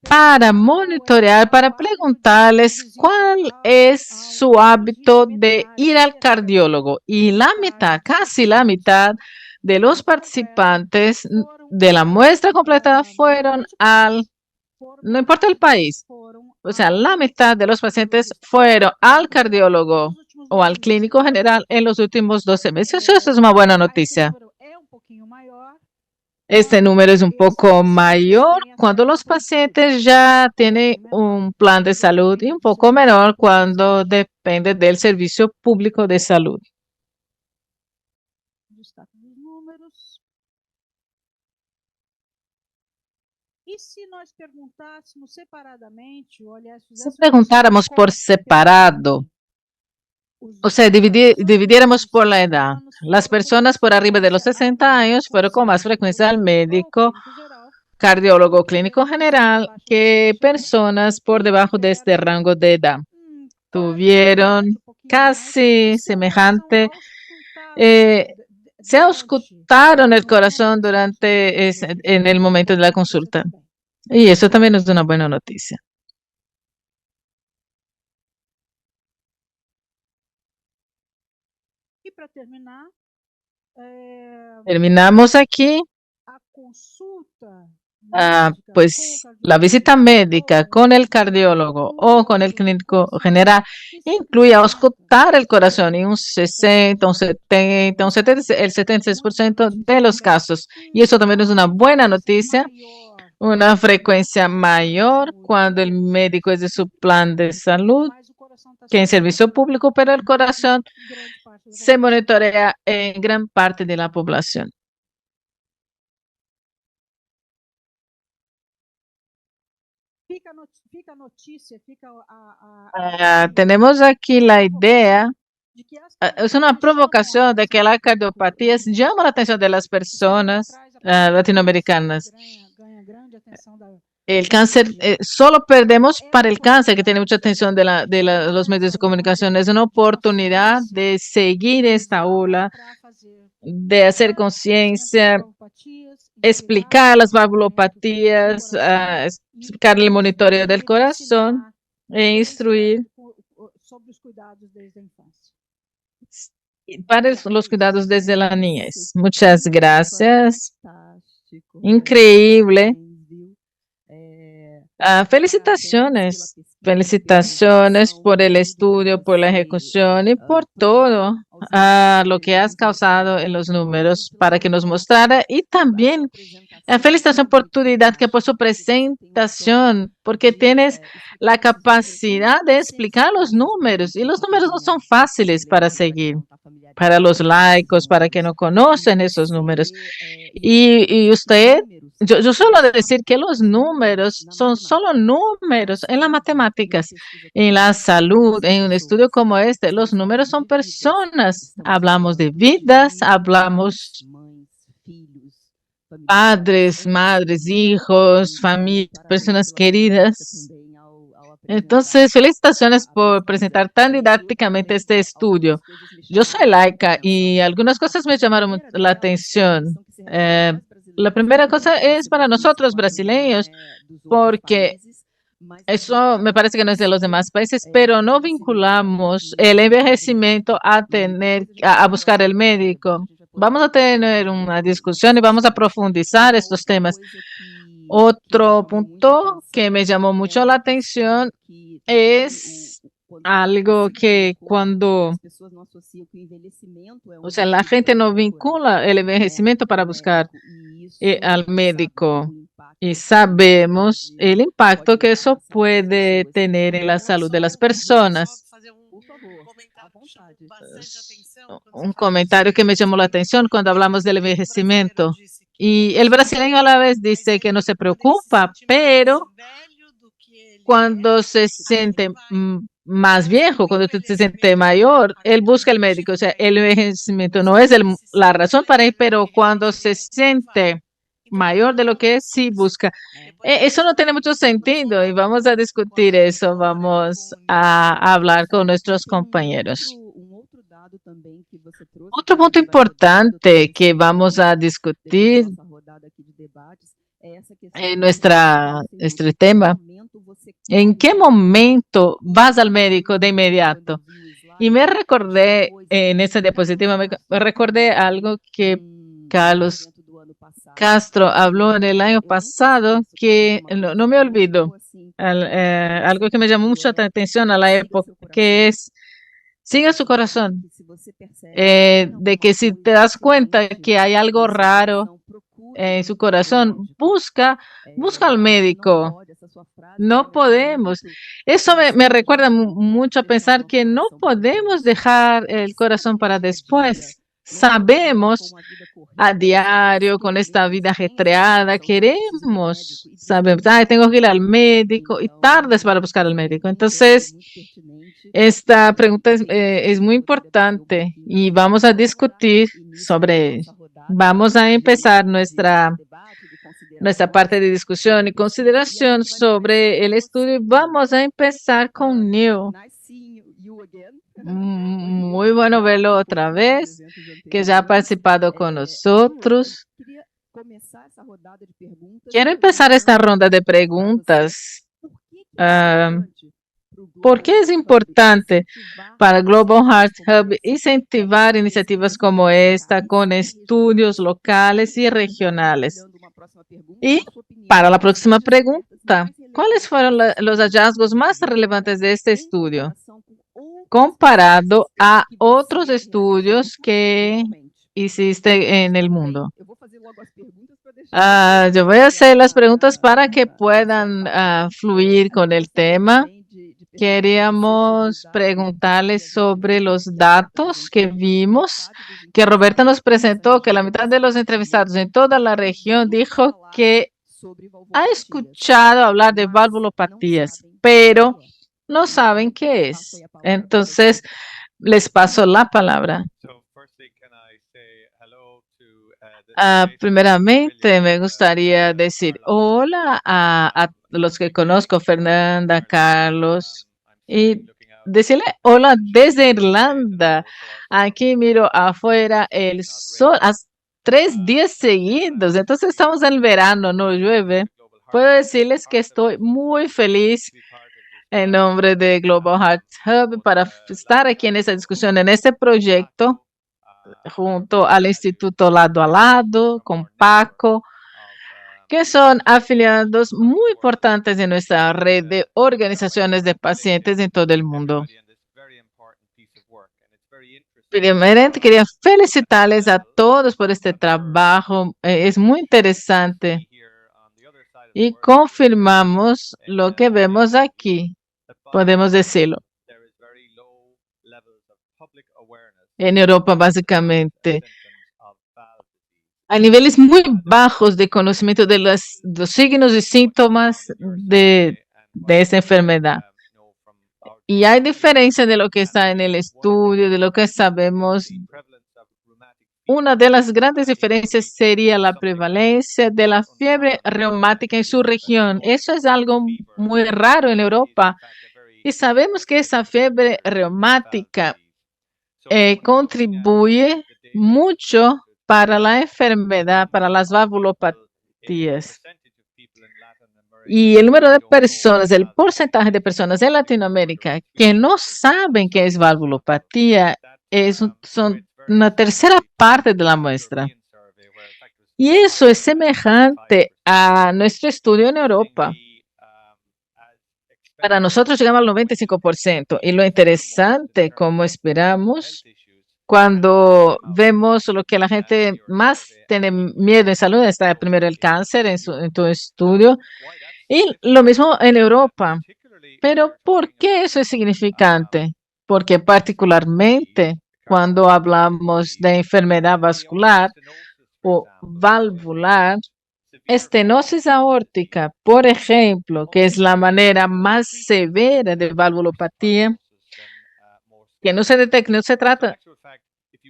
B: para monitorear, para preguntarles cuál es su hábito de ir al cardiólogo. Y la mitad, casi la mitad de los participantes de la muestra completa fueron no importa el país, o sea, la mitad de los pacientes fueron al cardiólogo o al clínico general en los últimos 12 meses. Eso es una buena noticia. Este número es un poco mayor cuando los pacientes ya tienen un plan de salud y un poco menor cuando depende del servicio público de salud. Si preguntáramos por separado, o sea, dividiéramos por la edad, las personas por arriba de los 60 años fueron con más frecuencia al médico, cardiólogo clínico general, que personas por debajo de este rango de edad. Tuvieron casi semejante, se auscultaron el corazón en el momento de la consulta. Y eso también es una buena noticia. Terminamos aquí. Pues la visita médica con el cardiólogo o con el clínico general incluye auscultar el corazón en un 60, un 70, el 76% de los casos. Y eso también es una buena noticia. Una frecuencia mayor cuando el médico es de su plan de salud que en servicio público, pero el corazón se monitorea en gran parte de la población. Tenemos aquí la idea, es una provocación de que las cardiopatías llaman la atención de las personas latinoamericanas. el cáncer, solo perdemos para el cáncer, que tiene mucha atención de los medios de comunicación. Es una oportunidad de seguir esta ola, de hacer conciencia, explicar las valvulopatías, explicar el monitoreo del corazón e instruir
E: sobre os cuidados desde a infância.
B: para los cuidados desde la niñez. Muchas gracias. Increíble. Felicitaciones, felicitaciones por el estudio, por la ejecución y por todo lo que has causado en los números para que nos mostrara, y también felicitación por tu didáctica, por su presentación, porque tienes la capacidad de explicar los números, y los números no son fáciles para seguir, para los laicos, para que no conocen esos números. Y usted, yo suelo decir que los números son solo números en las matemáticas, en la salud, en un estudio como este. Los números son personas. Hablamos de vidas, hablamos padres, madres, hijos, familias, personas queridas. Entonces, felicitaciones por presentar tan didácticamente este estudio. Yo soy laica y algunas cosas me llamaron la atención. La primera cosa es para nosotros brasileños, porque eso me parece que no es de los demás países, pero no vinculamos el envejecimiento a buscar el médico. Vamos a tener una discusión y vamos a profundizar estos temas. Otro punto que me llamó mucho la atención es algo que cuando, o sea, la gente no vincula el envejecimiento para buscar al médico, y sabemos el impacto que eso puede tener en la salud de las personas. Un comentario que me llamó la atención cuando hablamos del envejecimiento. Y el brasileño a la vez dice que no se preocupa, pero cuando se siente más viejo, cuando se siente mayor, él busca el médico. O sea, el envejecimiento no es la razón para ir, pero cuando se siente mayor de lo que es, sí busca. Eso no tiene mucho sentido y vamos a discutir eso, vamos a hablar con nuestros compañeros. Otro punto importante que vamos a discutir en este tema, ¿en qué momento vas al médico de inmediato? Y me recordé, en esa diapositiva, me recordé algo que Carlos Castro habló en el año pasado, que no me olvido, algo que me llamó mucho la atención a la época, que es: siga su corazón, de que si te das cuenta que hay algo raro en su corazón, busca al médico. No podemos. Eso me recuerda mucho a pensar que no podemos dejar el corazón para después. Sabemos a diario, con esta vida ajetreada, queremos, sabemos, tengo que ir al médico, y tardes para buscar al médico. Entonces, esta pregunta es muy importante y vamos a discutir sobre, vamos a empezar nuestra parte de discusión y consideración sobre el estudio. Vamos a empezar con Neil. Muy bueno verlo otra vez, que ya ha participado con nosotros. Quiero empezar esta ronda de preguntas. ¿Por qué es importante para Global Heart Hub incentivar iniciativas como esta con estudios locales y regionales? Y para la próxima pregunta, ¿cuáles fueron los hallazgos más relevantes de este estudio comparado a otros estudios que hiciste en el mundo? Yo voy a hacer las preguntas para que puedan fluir con el tema. Queríamos preguntarles sobre los datos que vimos, que Roberta nos presentó, que la mitad de los entrevistados en toda la región dijo que ha escuchado hablar de valvulopatías, pero no saben qué es. Entonces, les paso la palabra. Primeramente, me gustaría decir hola a los que conozco, Fernanda, Carlos, y decirle hola desde Irlanda. Aquí miro afuera el sol, 3 días seguidos, entonces estamos en el verano, no llueve. Puedo decirles que estoy muy feliz en nombre de Global Heart Hub para estar aquí en esta discusión, en este proyecto junto al Instituto Lado a Lado, con Paco, que son afiliados muy importantes de nuestra red de organizaciones de pacientes en todo el mundo. Primeramente, quería felicitarles a todos por este trabajo. Es muy interesante. Y confirmamos lo que vemos aquí, podemos decirlo. En Europa, básicamente, a niveles muy bajos de conocimiento de los signos y síntomas de esa enfermedad. Y hay diferencia de lo que está en el estudio, de lo que sabemos. Una de las grandes diferencias sería la prevalencia de la fiebre reumática en su región. Eso es algo muy raro en Europa. Y sabemos que esa fiebre reumática contribuye mucho para la enfermedad, para las valvulopatías. Y el número de personas, el porcentaje de personas en Latinoamérica que no saben qué es valvulopatía son una tercera parte de la muestra. Y eso es semejante a nuestro estudio en Europa. Para nosotros llegamos al 95%. Y lo interesante, como esperamos, cuando vemos lo que la gente más tiene miedo en salud, está primero el cáncer en tu estudio, y lo mismo en Europa. Pero ¿por qué eso es significante? Porque particularmente cuando hablamos de enfermedad vascular o valvular, estenosis aórtica, por ejemplo, que es la manera más severa de valvulopatía, que no se detecta, no se trata,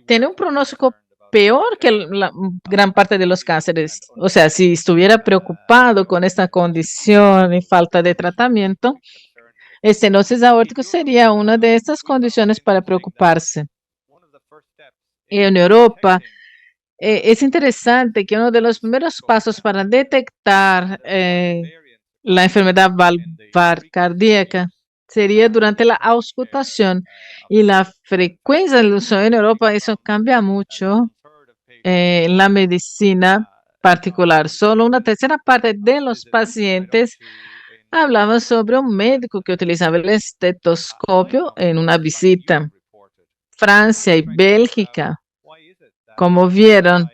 B: tiene un pronóstico peor que la gran parte de los cánceres. O sea, si estuviera preocupado con esta condición y falta de tratamiento, estenosis aórtica sería una de estas condiciones para preocuparse. Y en Europa, es interesante que uno de los primeros pasos para detectar la enfermedad valvar cardíaca sería durante la auscultación, y la frecuencia del uso en Europa, eso cambia mucho en la medicina particular. Solo una tercera parte de los pacientes hablaban sobre un médico que utilizaba el estetoscopio en una visita. Francia y Bélgica, como vieron,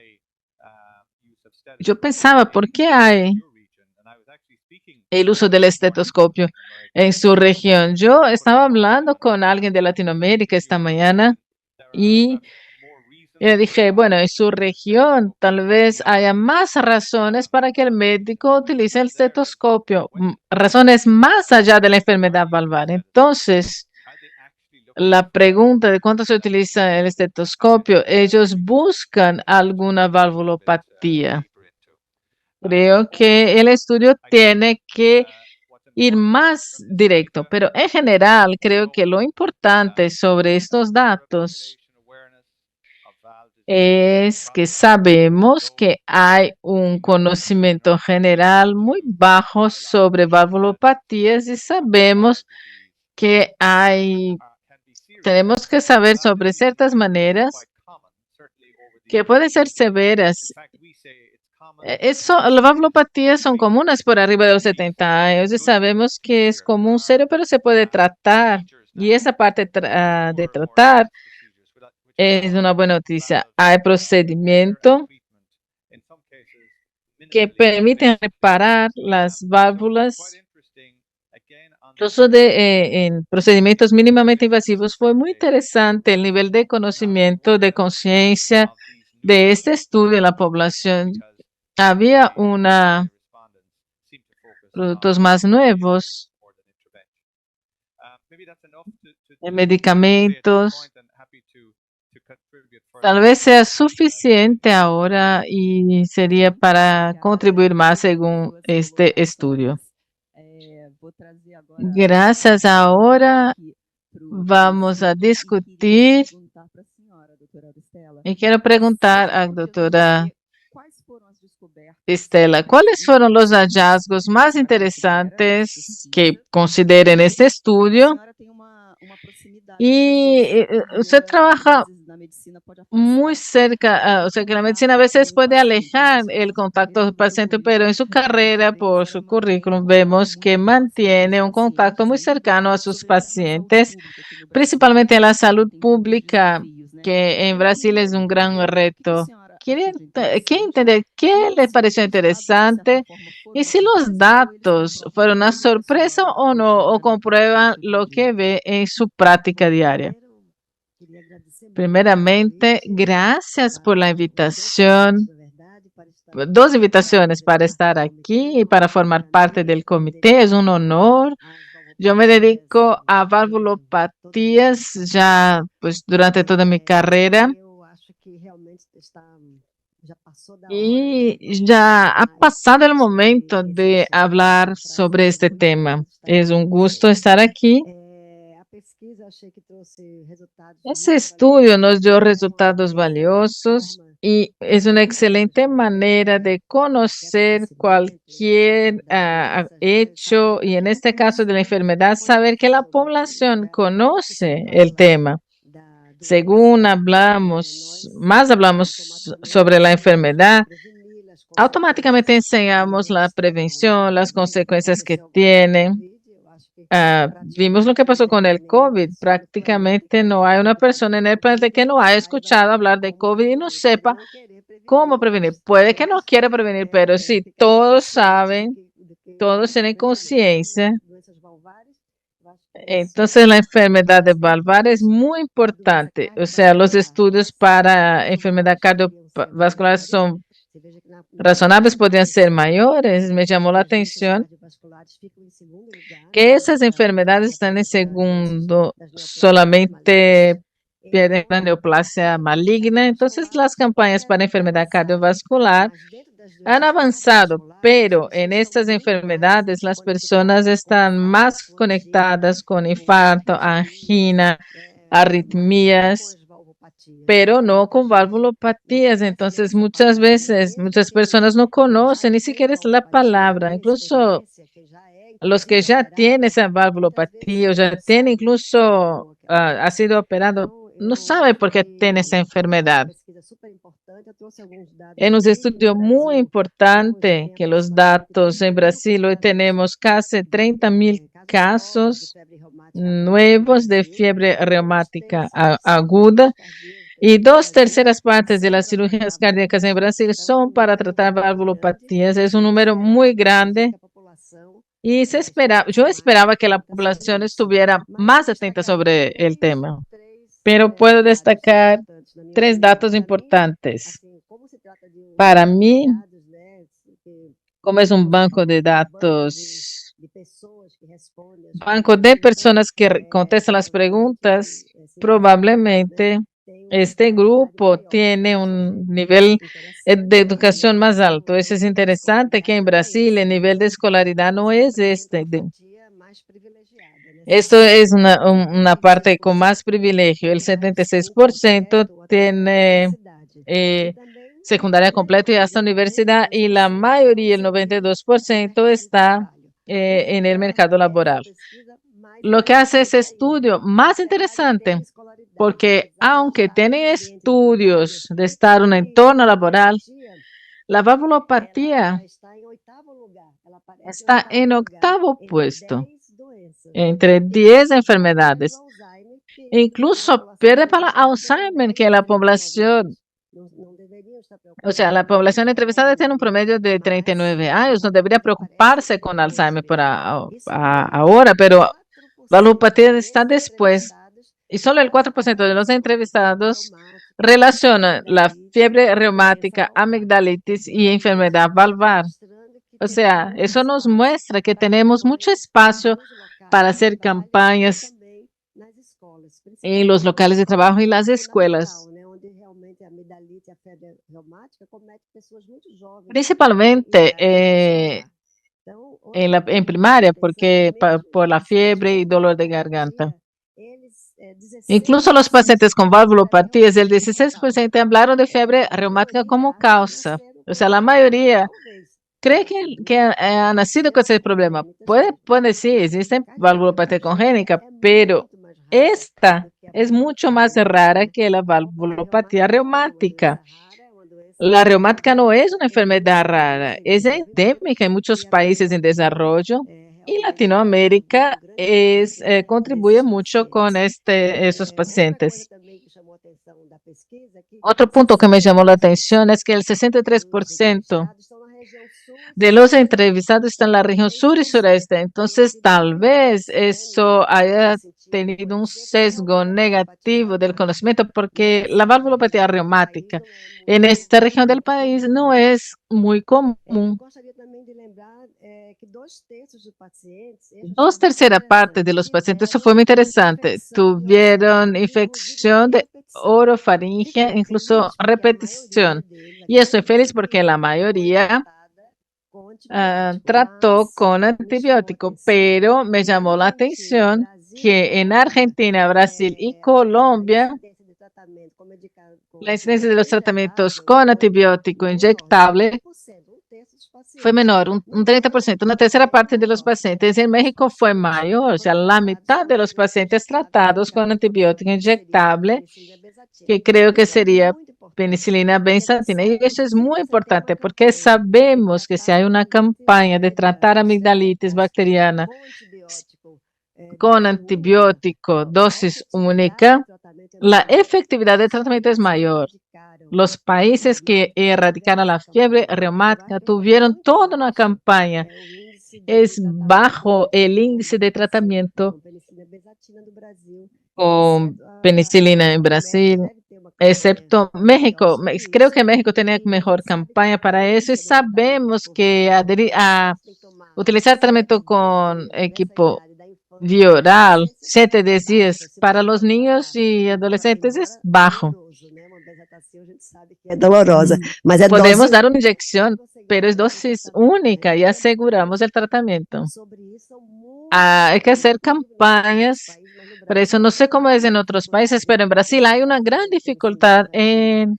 B: yo pensaba, ¿por qué hay el uso del estetoscopio en su región? Yo estaba hablando con alguien de Latinoamérica esta mañana y le dije, bueno, en su región tal vez haya más razones para que el médico utilice el estetoscopio, razones más allá de la enfermedad valvar. Entonces, la pregunta de cuánto se utiliza el estetoscopio, ellos buscan alguna valvulopatía. Creo que el estudio tiene que ir más directo, pero en general creo que lo importante sobre estos datos es que sabemos que hay un conocimiento general muy bajo sobre valvulopatías y sabemos que tenemos que saber sobre ciertas maneras que pueden ser severas. Las valvulopatías son comunes por arriba de los 70 años y sabemos que es común serio, pero se puede tratar. Y esa parte de tratar es una buena noticia. Hay procedimientos que permiten reparar las válvulas. Incluso en procedimientos mínimamente invasivos fue muy interesante el nivel de conocimiento, de conciencia de este estudio en la población. Había productos más nuevos, medicamentos. Tal vez sea suficiente ahora y sería para contribuir más según este estudio. Gracias. Ahora vamos a discutir y quiero preguntar a la doctora Estela, ¿cuáles fueron los hallazgos más interesantes que consideren este estudio? Y usted trabaja muy cerca, o sea que la medicina a veces puede alejar el contacto del paciente, pero en su carrera, por su currículum, vemos que mantiene un contacto muy cercano a sus pacientes, principalmente en la salud pública, que en Brasil es un gran reto. Quiero entender qué le pareció interesante y si los datos fueron una sorpresa o no, o comprueban lo que ve en su práctica diaria. Primeramente, gracias por la invitación. Dos invitaciones para estar aquí y para formar parte del comité. Es un honor. Yo me dedico a valvulopatías ya pues durante toda mi carrera y ya ha pasado el momento de hablar sobre este tema. Es un gusto estar aquí. Ese estudio nos dio resultados valiosos y es una excelente manera de conocer cualquier hecho y en este caso de la enfermedad, saber que la población conoce el tema. Según más hablamos sobre la enfermedad, automáticamente enseñamos la prevención, las consecuencias que tiene. Vimos lo que pasó con el COVID. Prácticamente no hay una persona en el planeta que no haya escuchado hablar de COVID y no sepa cómo prevenir. Puede que no quiera prevenir, pero sí, todos saben, todos tienen conciencia. Entonces, la enfermedad de valvar es muy importante. O sea, los estudios para enfermedad cardiovascular son razonables, podrían ser mayores. Me llamó la atención que esas enfermedades están en segundo, solamente pierden la neoplasia maligna. Entonces, las campañas para enfermedad cardiovascular han avanzado, pero en estas enfermedades las personas están más conectadas con infarto, angina, arritmias, pero no con valvulopatías. Entonces, muchas veces, muchas personas no conocen ni siquiera la palabra, incluso los que ya tienen esa valvulopatía o ya tienen incluso, ha sido operado, no sabe por qué tiene esa enfermedad. En un estudio muy importante que los datos en Brasil, hoy tenemos casi 30.000 casos nuevos de fiebre reumática aguda y 2/3 partes de las cirugías cardíacas en Brasil son para tratar valvulopatías. Es un número muy grande. Y yo esperaba que la población estuviera más atenta sobre el tema, pero puedo destacar 3 datos importantes. Para mí, como es un banco de datos, banco de personas que contestan las preguntas, probablemente este grupo tiene un nivel de educación más alto. Eso es interesante que en Brasil el nivel de escolaridad no es este. Esto es una parte con más privilegio. El 76% tiene secundaria completa y hasta universidad y la mayoría, el 92%, está en el mercado laboral. Lo que hace ese estudio más interesante, porque aunque tienen estudios de estar en un entorno laboral, la valvulopatía está en 8º puesto entre 10 enfermedades. Incluso pierde para Alzheimer, que la población, o sea, la población entrevistada tiene un promedio de 39 años, no debería preocuparse con Alzheimer por ahora, pero valvulopatía está después. Y solo el 4% de los entrevistados relacionan la fiebre reumática, amigdalitis y enfermedad valvar. O sea, eso nos muestra que tenemos mucho espacio para hacer campañas en los locales de trabajo y las escuelas. Principalmente en primaria, porque por la fiebre y dolor de garganta. Incluso los pacientes con valvulopatías, el 16% hablaron de fiebre reumática como causa. O sea, la mayoría cree que ha nacido con ese problema. Puede sí, existe valvulopatía congénita, pero esta es mucho más rara que la valvulopatía reumática. La reumática no es una enfermedad rara, es endémica en muchos países en desarrollo y Latinoamérica contribuye mucho con esos pacientes. Otro punto que me llamó la atención es que el 63% de los entrevistados están en la región sur y sureste. Entonces, tal vez eso haya tenido un sesgo negativo del conocimiento, porque la valvulopatía reumática en esta región del país no es muy común. Dos terceras partes de los pacientes, eso fue muy interesante, tuvieron infección de orofaringe, incluso repetición. Y estoy feliz porque la mayoría trató con antibiótico, pero me llamó la atención que en Argentina, Brasil y Colombia, la incidencia de los tratamientos con antibiótico inyectable fue menor, un 30%, una tercera parte de los pacientes. En México fue mayor, o sea, la mitad de los pacientes tratados con antibiótico inyectable, que creo que sería penicilina benzatina. Y eso es muy importante porque sabemos que si hay una campaña de tratar amigdalitis bacteriana con antibiótico, dosis única, la efectividad del tratamiento es mayor. Los países que erradicaron la fiebre reumática tuvieron toda una campaña. Es bajo el índice de tratamiento con penicilina en Brasil, excepto México. Creo que México tenía mejor campaña para eso y sabemos que utilizar tratamiento con equipo vía oral 7 días para los niños y adolescentes es bajo.
F: É dolorosa, mas é
B: Podemos dar una inyección, pero es dosis única y aseguramos el tratamiento. Hay que hacer campañas, por eso no sé cómo es en otros países, pero en Brasil hay una gran dificultad en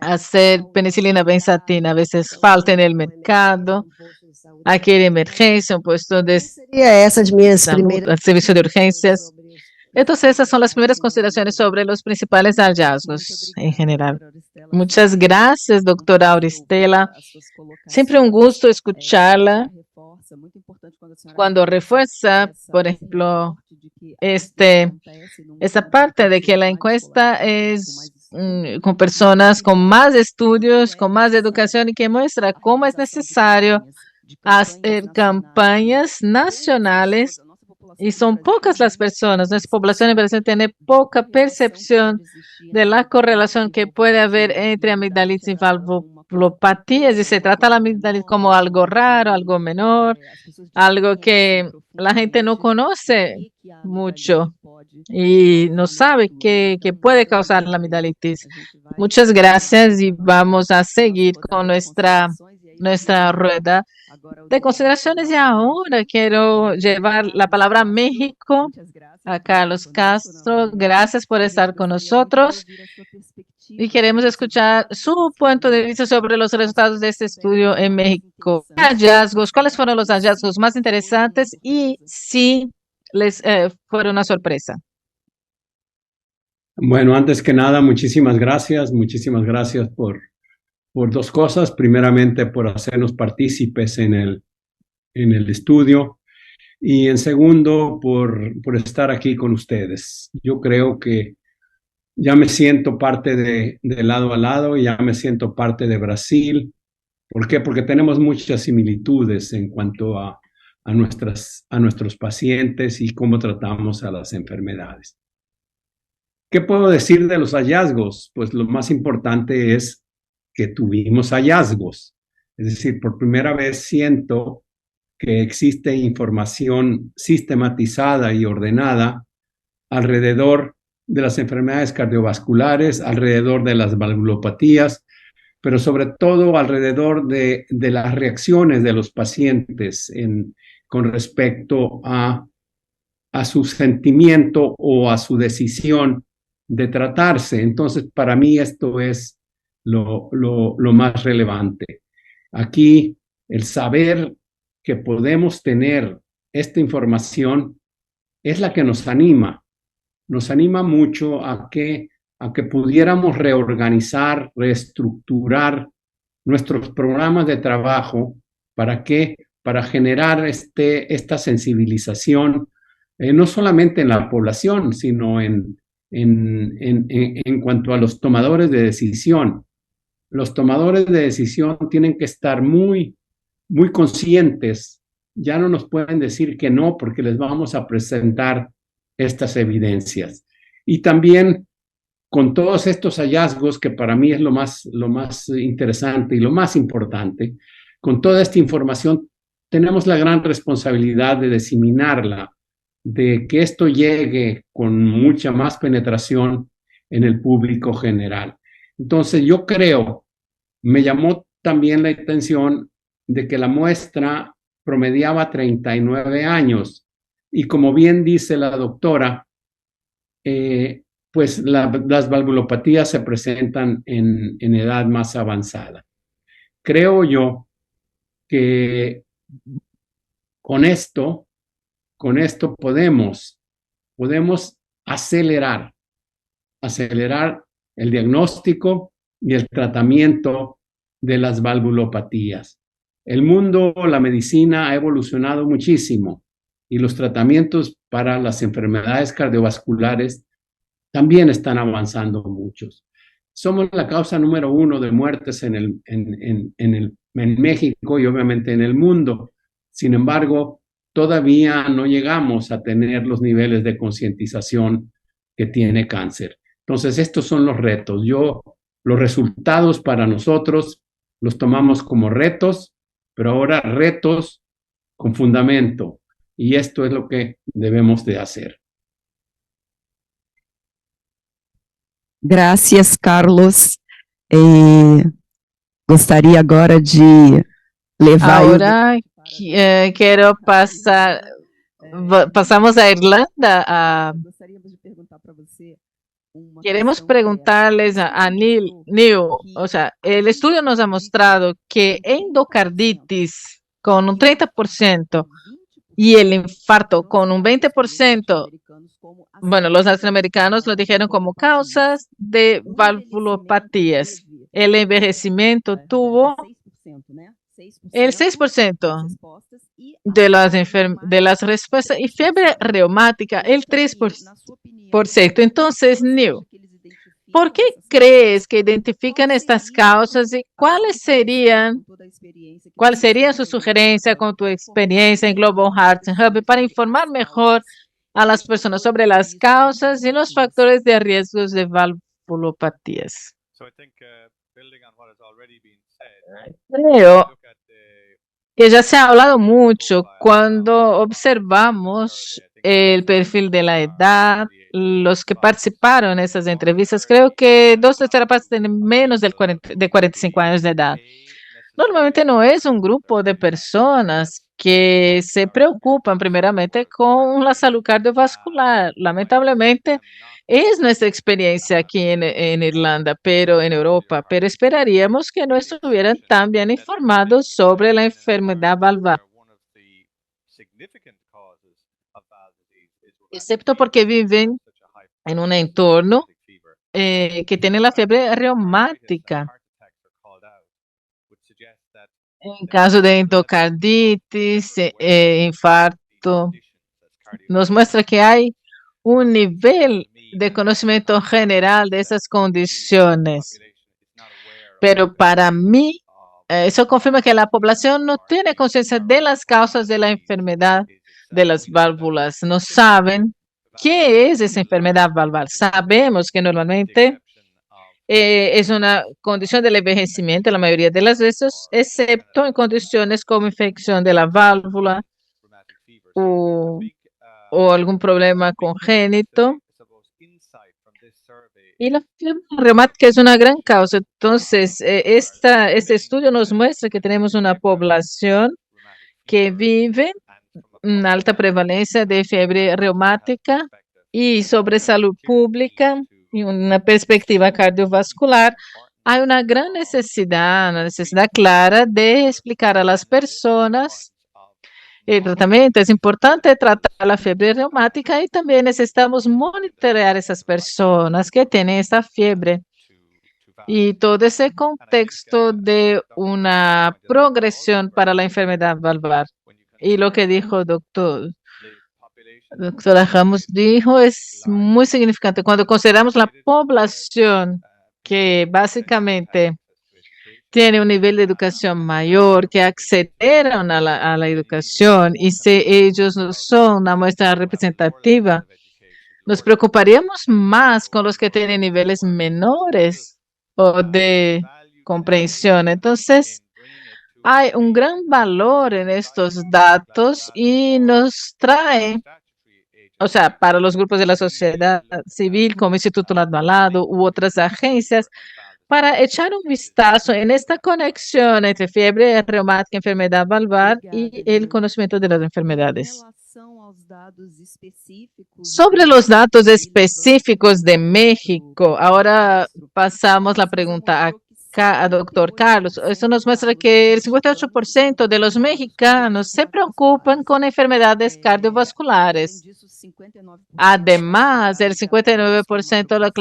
B: hacer penicilina benzatina. A veces falta en el mercado, hay que ir a emergencia, un puesto de
F: Seria essas minhas primeiras
B: servicio de urgencias. Entonces, esas son las primeras consideraciones sobre los principales hallazgos en general. Muchas gracias, doctora Auristela. Siempre un gusto escucharla cuando refuerza, por ejemplo, esta parte de que la encuesta es con personas con más estudios, con más educación y que muestra cómo es necesario hacer campañas nacionales. Y son pocas las personas, nuestra población en Brasil tiene poca percepción de la correlación que puede haber entre amigdalitis y valvulopatías. Y se trata la amigdalitis como algo raro, algo menor, algo que la gente no conoce mucho y no sabe que puede causar la amigdalitis. Muchas gracias y vamos a seguir con nuestra rueda de consideraciones. Y ahora quiero llevar la palabra a México, a Carlos Castro. Gracias por estar con nosotros y queremos escuchar su punto de vista sobre los resultados de este estudio en México. Hallazgos, ¿cuáles fueron los hallazgos más interesantes y si les fueron una sorpresa?
G: Bueno, antes que nada, muchísimas gracias por dos cosas. Primeramente, por hacernos partícipes en el estudio y en segundo, por estar aquí con ustedes. Yo creo que ya me siento parte de lado a lado, ya me siento parte de Brasil. ¿Por qué? Porque tenemos muchas similitudes en cuanto a nuestros pacientes y cómo tratamos a las enfermedades. ¿Qué puedo decir de los hallazgos? Pues lo más importante es que tuvimos hallazgos. Es decir, por primera vez siento que existe información sistematizada y ordenada alrededor de las enfermedades cardiovasculares, alrededor de las valvulopatías, pero sobre todo alrededor de las reacciones de los pacientes con respecto a su sentimiento o a su decisión de tratarse. Entonces, para mí esto es lo más relevante. Aquí, el saber que podemos tener esta información es la que nos anima mucho a que pudiéramos reorganizar, reestructurar nuestros programas de trabajo para generar esta sensibilización, no solamente en la población, sino en cuanto a los tomadores de decisión. Los tomadores de decisión tienen que estar muy, muy conscientes. Ya no nos pueden decir que no porque les vamos a presentar estas evidencias. Y también con todos estos hallazgos, que para mí es lo más interesante y lo más importante, con toda esta información tenemos la gran responsabilidad de diseminarla, de que esto llegue con mucha más penetración en el público general. Entonces yo creo, me llamó también la atención de que la muestra promediaba 39 años y como bien dice la doctora, pues las valvulopatías se presentan en edad más avanzada. Creo yo que con esto podemos acelerar el diagnóstico y el tratamiento de las valvulopatías. El mundo, la medicina ha evolucionado muchísimo y los tratamientos para las enfermedades cardiovasculares también están avanzando muchos. Somos la causa número 1 de muertes en México y obviamente en el mundo. Sin embargo, todavía no llegamos a tener los niveles de concientización que tiene cáncer. Entonces, estos son los retos. Los resultados para nosotros los tomamos como retos, pero ahora retos con fundamento. Y esto es lo que debemos de hacer.
A: Gracias, Carlos. Gostaria agora de levar...
B: Ahora quiero pasamos a Irlanda. Queremos preguntarles a Neil, o sea, el estudio nos ha mostrado que endocarditis con un 30% y el infarto con un 20%, bueno, los norteamericanos lo dijeron como causas de valvulopatías. El envejecimiento tuvo el 6% de las respuestas y fiebre reumática el 3%. Entonces, Neil, ¿por qué crees que identifican estas causas y cuál sería su sugerencia con tu experiencia en Global Heart Hub para informar mejor a las personas sobre las causas y los factores de riesgos de valvulopatías? Creo que ya se ha hablado mucho cuando observamos el perfil de la edad, los que participaron en esas entrevistas. Creo que 2/3 partes tienen menos de 45 años de edad. Normalmente no es un grupo de personas que se preocupan primeramente con la salud cardiovascular. Lamentablemente, es nuestra experiencia aquí en Irlanda, pero en Europa, pero esperaríamos que no estuvieran tan bien informados sobre la enfermedad valvar, excepto porque viven en un entorno que tiene la fiebre reumática. En caso de endocarditis, infarto, nos muestra que hay un nivel de conocimiento general de esas condiciones. Pero para mí, eso confirma que la población no tiene conciencia de las causas de la enfermedad de las válvulas. No saben qué es esa enfermedad valvar. Sabemos que normalmente es una condición del envejecimiento la mayoría de las veces, excepto en condiciones como infección de la válvula o algún problema congénito. Y la fiebre reumática es una gran causa. Entonces, este estudio nos muestra que tenemos una población que vive una alta prevalencia de fiebre reumática y sobre salud pública y una perspectiva cardiovascular. Hay una necesidad clara de explicar a las personas el tratamiento. Es importante tratar la fiebre reumática y también necesitamos monitorear esas personas que tienen esta fiebre. Y todo ese contexto de una progresión para la enfermedad valvar. Y lo que dijo doctora Ramos dijo es muy significante. Cuando consideramos la población que básicamente tiene un nivel de educación mayor, que accedieron a la educación, y si ellos no son una muestra representativa, nos preocuparíamos más con los que tienen niveles menores o de comprensión. Entonces, hay un gran valor en estos datos y nos trae, o sea, para los grupos de la sociedad civil como Instituto Lado a Lado u otras agencias, para echar un vistazo en esta conexión entre fiebre reumática, enfermedad valvar y el conocimiento de las enfermedades. Sobre los datos específicos de México, ahora pasamos la pregunta a doctor Carlos. Eso nos muestra que el 58% de los mexicanos se preocupan con enfermedades cardiovasculares. Además, el 59% lo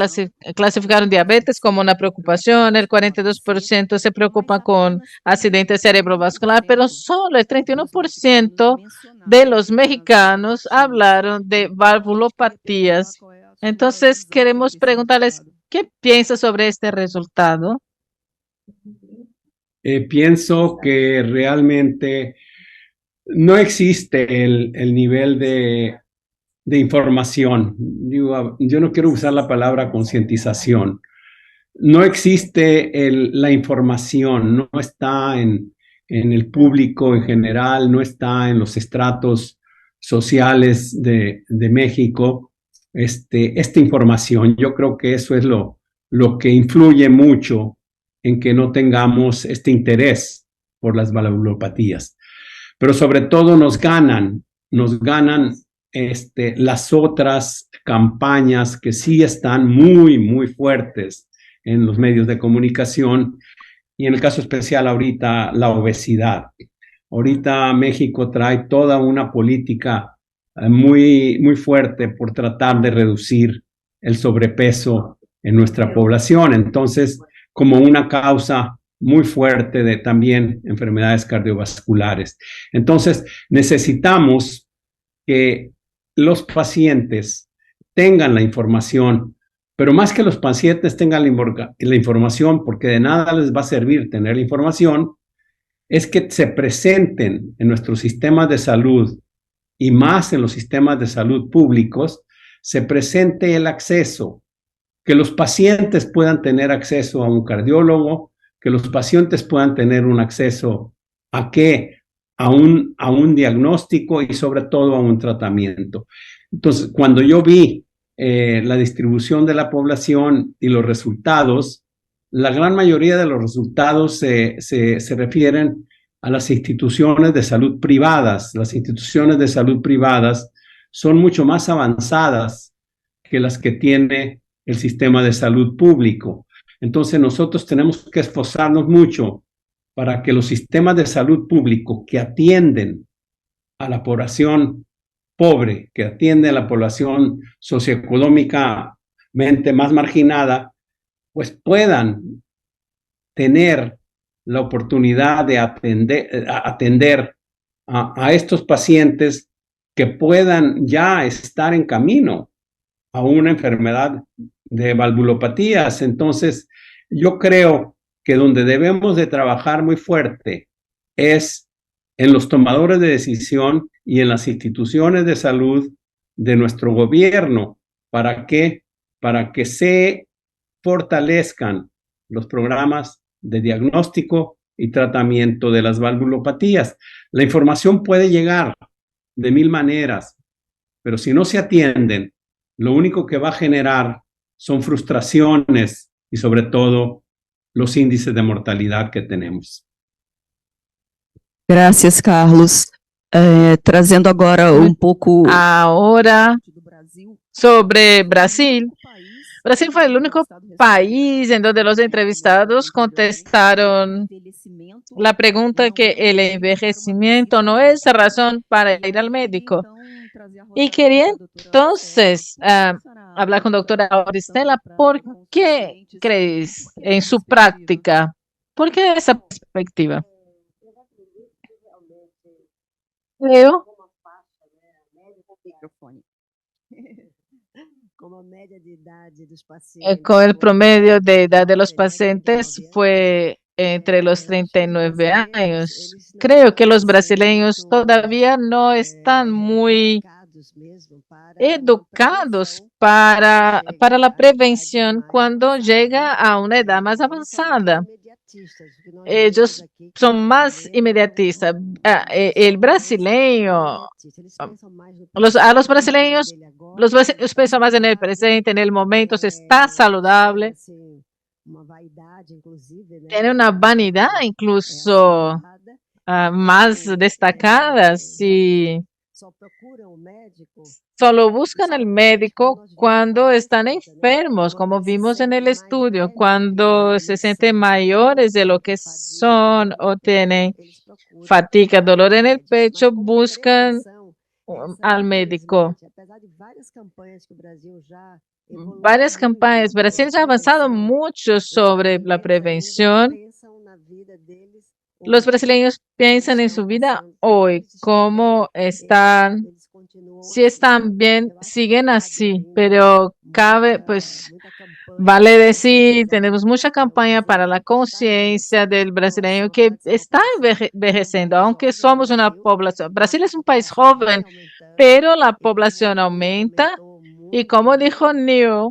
B: clasificaron diabetes como una preocupación, el 42% se preocupa con accidente cerebrovascular, pero solo el 31% de los mexicanos hablaron de valvulopatías. Entonces, queremos preguntarles, ¿qué piensa sobre este resultado?
G: Pienso que realmente no existe el nivel de información. Digo, yo no quiero usar la palabra concientización. No existe la información, no está en el público en general, no está en los estratos sociales de México, esta información. Yo creo que eso es lo que influye mucho en que no tengamos este interés por las valvulopatías. Pero sobre todo nos ganan las otras campañas que sí están muy, muy fuertes en los medios de comunicación, y en el caso especial ahorita la obesidad. Ahorita México trae toda una política muy, muy fuerte por tratar de reducir el sobrepeso en nuestra población. Entonces, como una causa muy fuerte de también enfermedades cardiovasculares. Entonces, necesitamos que los pacientes tengan la información, pero más que los pacientes tengan la información, porque de nada les va a servir tener la información, es que se presenten en nuestros sistemas de salud y más en los sistemas de salud públicos, se presente el acceso, que los pacientes puedan tener acceso a un cardiólogo, que los pacientes puedan tener un acceso a un diagnóstico y sobre todo a un tratamiento. Entonces, cuando yo vi la distribución de la población y los resultados, la gran mayoría de los resultados se refieren a las instituciones de salud privadas. Las instituciones de salud privadas son mucho más avanzadas que las que tiene el sistema de salud público. Entonces nosotros tenemos que esforzarnos mucho para que los sistemas de salud público que atienden a la población pobre, que atienden a la población socioeconómicamente más marginada, pues puedan tener la oportunidad de atender a estos pacientes que puedan ya estar en camino a una enfermedad de valvulopatías. Entonces, yo creo que donde debemos de trabajar muy fuerte es en los tomadores de decisión y en las instituciones de salud de nuestro gobierno. ¿Para qué? Para que se fortalezcan los programas de diagnóstico y tratamiento de las valvulopatías. La información puede llegar de mil maneras, pero si no se atienden, lo único que va a generar son frustraciones y sobre todo los índices de mortalidad que tenemos.
A: Gracias, Carlos. Trazendo agora pouco.
B: Ahora, sobre Brasil. Brasil fue el único país en donde los entrevistados contestaron la pregunta que el envejecimiento no es razón para ir al médico. Y quería entonces hablar con doctora Auristela, ¿por qué crees en su práctica? ¿Por qué esa perspectiva? Leo. Con el promedio de edad de los pacientes fue entre los 39 años. Creo que los brasileños todavía no están muy educados para la prevención cuando llega a una edad más avanzada. Ellos son más inmediatistas. El brasileño, a los brasileños, los brasileños piensan más en el presente, en el momento, se está saludable, tiene una vanidad incluso más destacada. Si solo buscan al médico cuando están enfermos, como vimos en el estudio, cuando se sienten mayores de lo que son o tienen fatiga, dolor en el pecho, buscan al médico. Varias campañas. Brasil ya ha avanzado mucho sobre la prevención. Los brasileños piensan en su vida hoy, cómo están, si están bien, siguen así, pero vale decir, tenemos mucha campaña para la conciencia del brasileño que está envejeciendo, aunque somos una población. Brasil es un país joven, pero la población aumenta y como dijo Neil,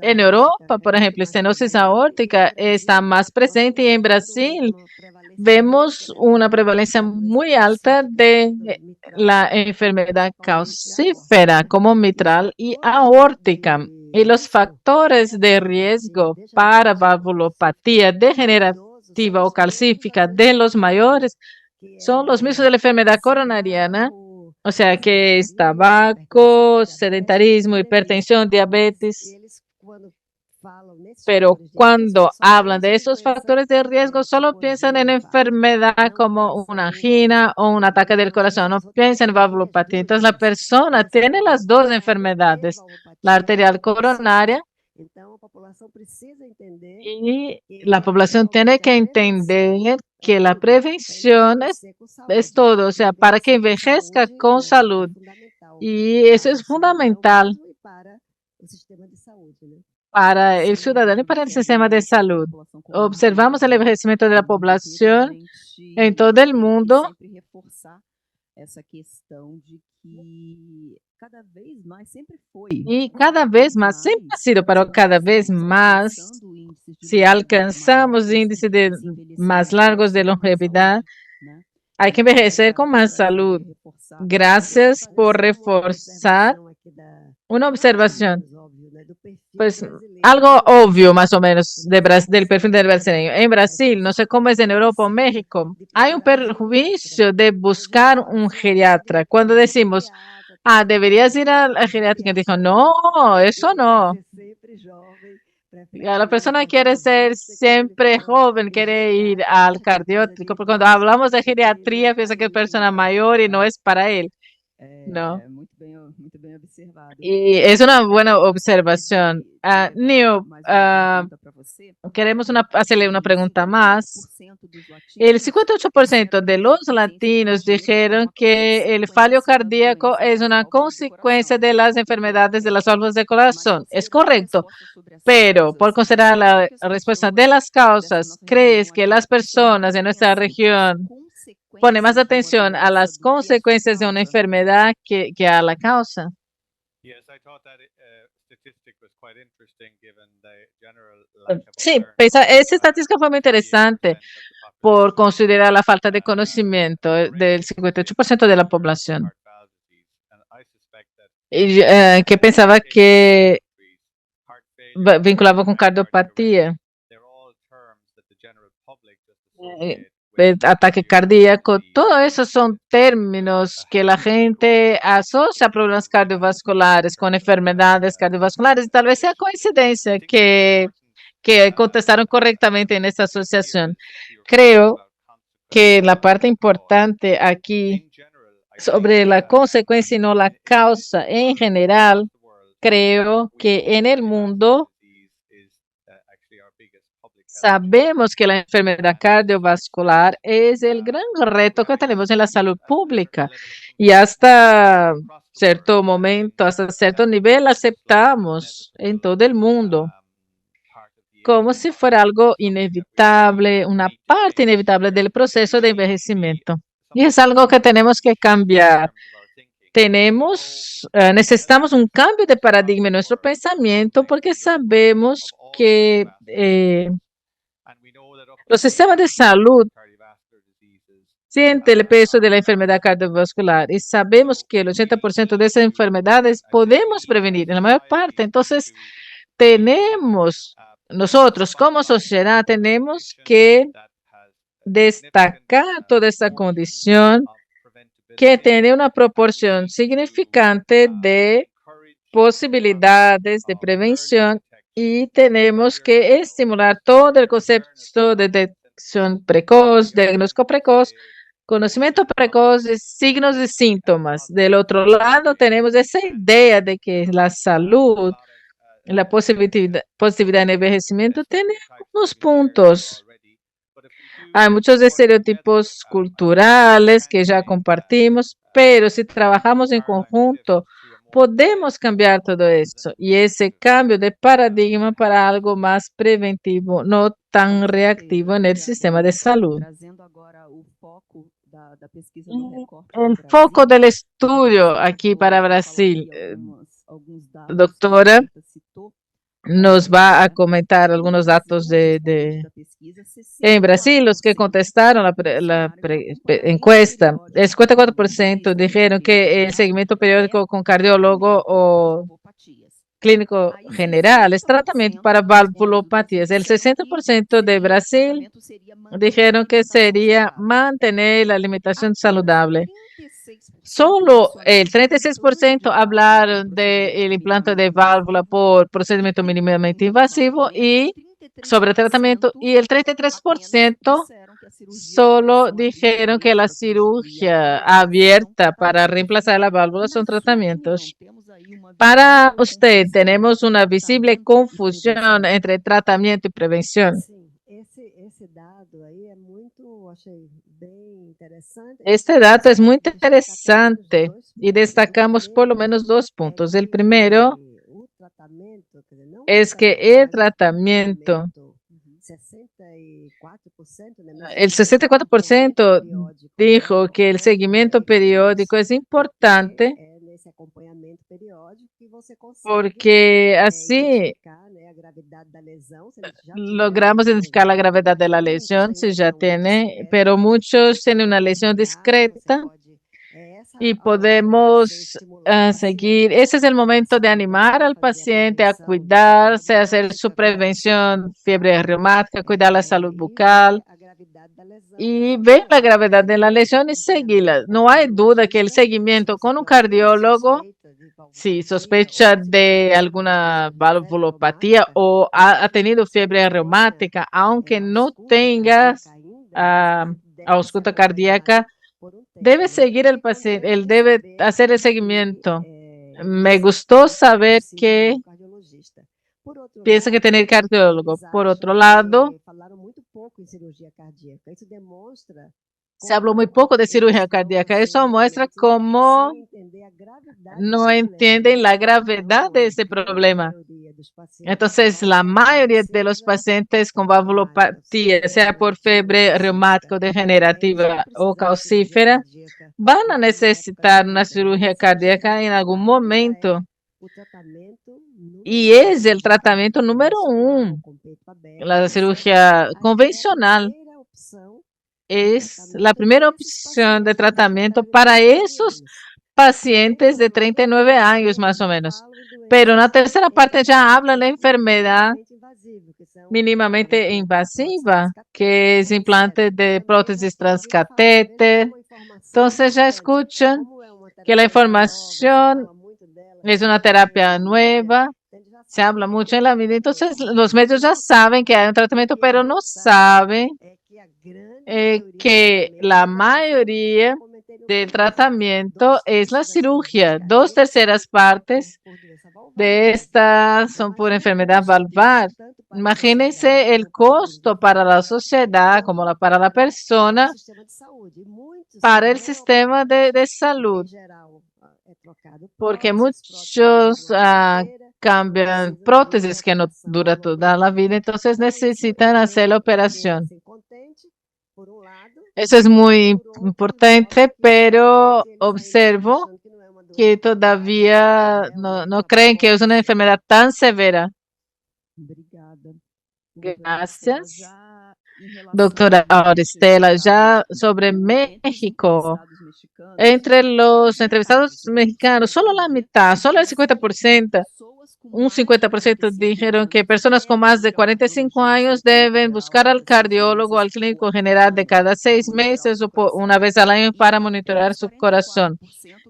B: en Europa, por ejemplo, estenosis aórtica está más presente y en Brasil vemos una prevalencia muy alta de la enfermedad calcífera como mitral y aórtica. Y los factores de riesgo para valvulopatía degenerativa o calcífica de los mayores son los mismos de la enfermedad coronariana, o sea que es tabaco, sedentarismo, hipertensión, diabetes. Pero cuando hablan de esos factores de riesgo, solo piensan en enfermedad como una angina o un ataque del corazón, no piensan en valvulopatía. Entonces la persona tiene las dos enfermedades, la arterial coronaria, y la población tiene que entender que la prevención es todo, o sea, para que envejezca con salud. Y eso es fundamental para el ciudadano y para el sistema de salud. Observamos el envejecimiento de la población en todo el mundo. Y cada vez más, siempre ha sido, pero cada vez más, si alcanzamos índices más largos de longevidad, hay que envejecer con más salud. Gracias por reforzar una observación. Pues algo obvio más o menos del perfil del brasileño. En Brasil, no sé cómo es en Europa o México, hay un perjuicio de buscar un geriatra. Cuando decimos, deberías ir al geriatra, dijo, no, eso no. La persona quiere ser siempre joven, quiere ir al cardiólogo, porque cuando hablamos de geriatría piensa que es persona mayor y no es para él. No. Y es una buena observación. Neil, queremos hacerle una pregunta más. El 58% de los latinos dijeron que el fallo cardíaco es una consecuencia de las enfermedades de las válvulas de corazón. Es correcto, pero por considerar la respuesta de las causas, ¿crees que las personas en nuestra región ponen más atención a las consecuencias de una enfermedad que a la causa? Sí, esa estadística fue muy interesante por considerar la falta de conocimiento del 58% de la población. que pensava que vinculava com cardiopatia. Ataque cardíaco, todo eso son términos que la gente asocia a problemas cardiovasculares con enfermedades cardiovasculares y tal vez sea coincidencia que contestaron correctamente en esta asociación. Creo que la parte importante aquí sobre la consecuencia y no la causa en general, creo que en el mundo sabemos que la enfermedad cardiovascular es el gran reto que tenemos en la salud pública y hasta cierto momento, hasta cierto nivel aceptamos en todo el mundo como si fuera algo inevitable, una parte inevitable del proceso de envejecimiento. Y es algo que tenemos que cambiar. Necesitamos un cambio de paradigma en nuestro pensamiento porque sabemos que los sistemas de salud sienten el peso de la enfermedad cardiovascular y sabemos que el 80% de esas enfermedades podemos prevenir, en la mayor parte. Entonces, nosotros como sociedad tenemos que destacar toda esta condición que tiene una proporción significante de posibilidades de prevención y tenemos que estimular todo el concepto de detección precoz, diagnóstico precoz, conocimiento precoz de signos y síntomas. Del otro lado, tenemos esa idea de que la salud, la positividad en envejecimiento tiene unos puntos. Hay muchos estereotipos culturales que ya compartimos, pero si trabajamos en conjunto, podemos cambiar todo eso. Y ese cambio de paradigma para algo más preventivo, no tan reactivo en el sistema de salud. El foco del estudio aquí para Brasil, doctora, nos va a comentar algunos datos en Brasil, los que contestaron la encuesta, el 54% dijeron que el seguimiento periódico con cardiólogo o clínico general es tratamiento para valvulopatías. El 60% de Brasil dijeron que sería mantener la alimentación saludable. Solo el 36% hablaron del implante de válvula por procedimiento mínimamente invasivo y sobre tratamiento, y el 33% solo dijeron que la cirugía abierta para reemplazar la válvula son tratamientos. Para usted, tenemos una visible confusión entre tratamiento y prevención. Este dato es muy interesante y destacamos por lo menos 2 puntos. El primero es que el 64% dijo que el seguimiento periódico es importante porque así logramos identificar la gravedad de la lesión, si ya tiene, pero muchos tienen una lesión discreta y podemos seguir. Ese es el momento de animar al paciente a cuidarse, a hacer su prevención, fiebre reumática, cuidar la salud bucal y ver la gravedad de la lesión y seguirla. No hay duda que el seguimiento con un cardiólogo, si sospecha de alguna valvulopatía o ha tenido fiebre reumática, aunque no tenga ausculta cardíaca, debe seguir el paciente, él debe hacer el seguimiento. Me gustó saber que piensa que tiene cardiólogo. Por otro lado, se habló muy poco de cirugía cardíaca. Eso muestra cómo no entienden la gravedad de ese problema. Entonces, la mayoría de los pacientes con valvulopatía, sea por fiebre reumática degenerativa o calcífera, van a necesitar una cirugía cardíaca en algún momento. Y es el tratamiento número 1. La cirugía convencional es la primera opción de tratamiento para esos pacientes de 39 años más o menos. Pero en la tercera parte ya habla de la enfermedad mínimamente invasiva, que es implante de prótesis transcatéter. Entonces ya escuchan que la información es una terapia nueva, se habla mucho en la vida. Entonces los medios ya saben que hay un tratamiento, pero no saben que la mayoría del tratamiento es la cirugía. 2/3 partes de estas son por enfermedad valvar. Imagínense el costo para la sociedad, como para la persona, para el sistema de salud, porque muchos cambian prótesis que no dura toda la vida, entonces necesitan hacer la operación. Eso es muy importante, pero observo que todavía no creen que es una enfermedad tan severa. Gracias. Doctora Auristela, ya sobre México, entre los entrevistados mexicanos, solo la mitad, solo el 50%, un 50% dijeron que personas con más de 45 años deben buscar al cardiólogo, al clínico general de cada 6 meses o una vez al año para monitorear su corazón.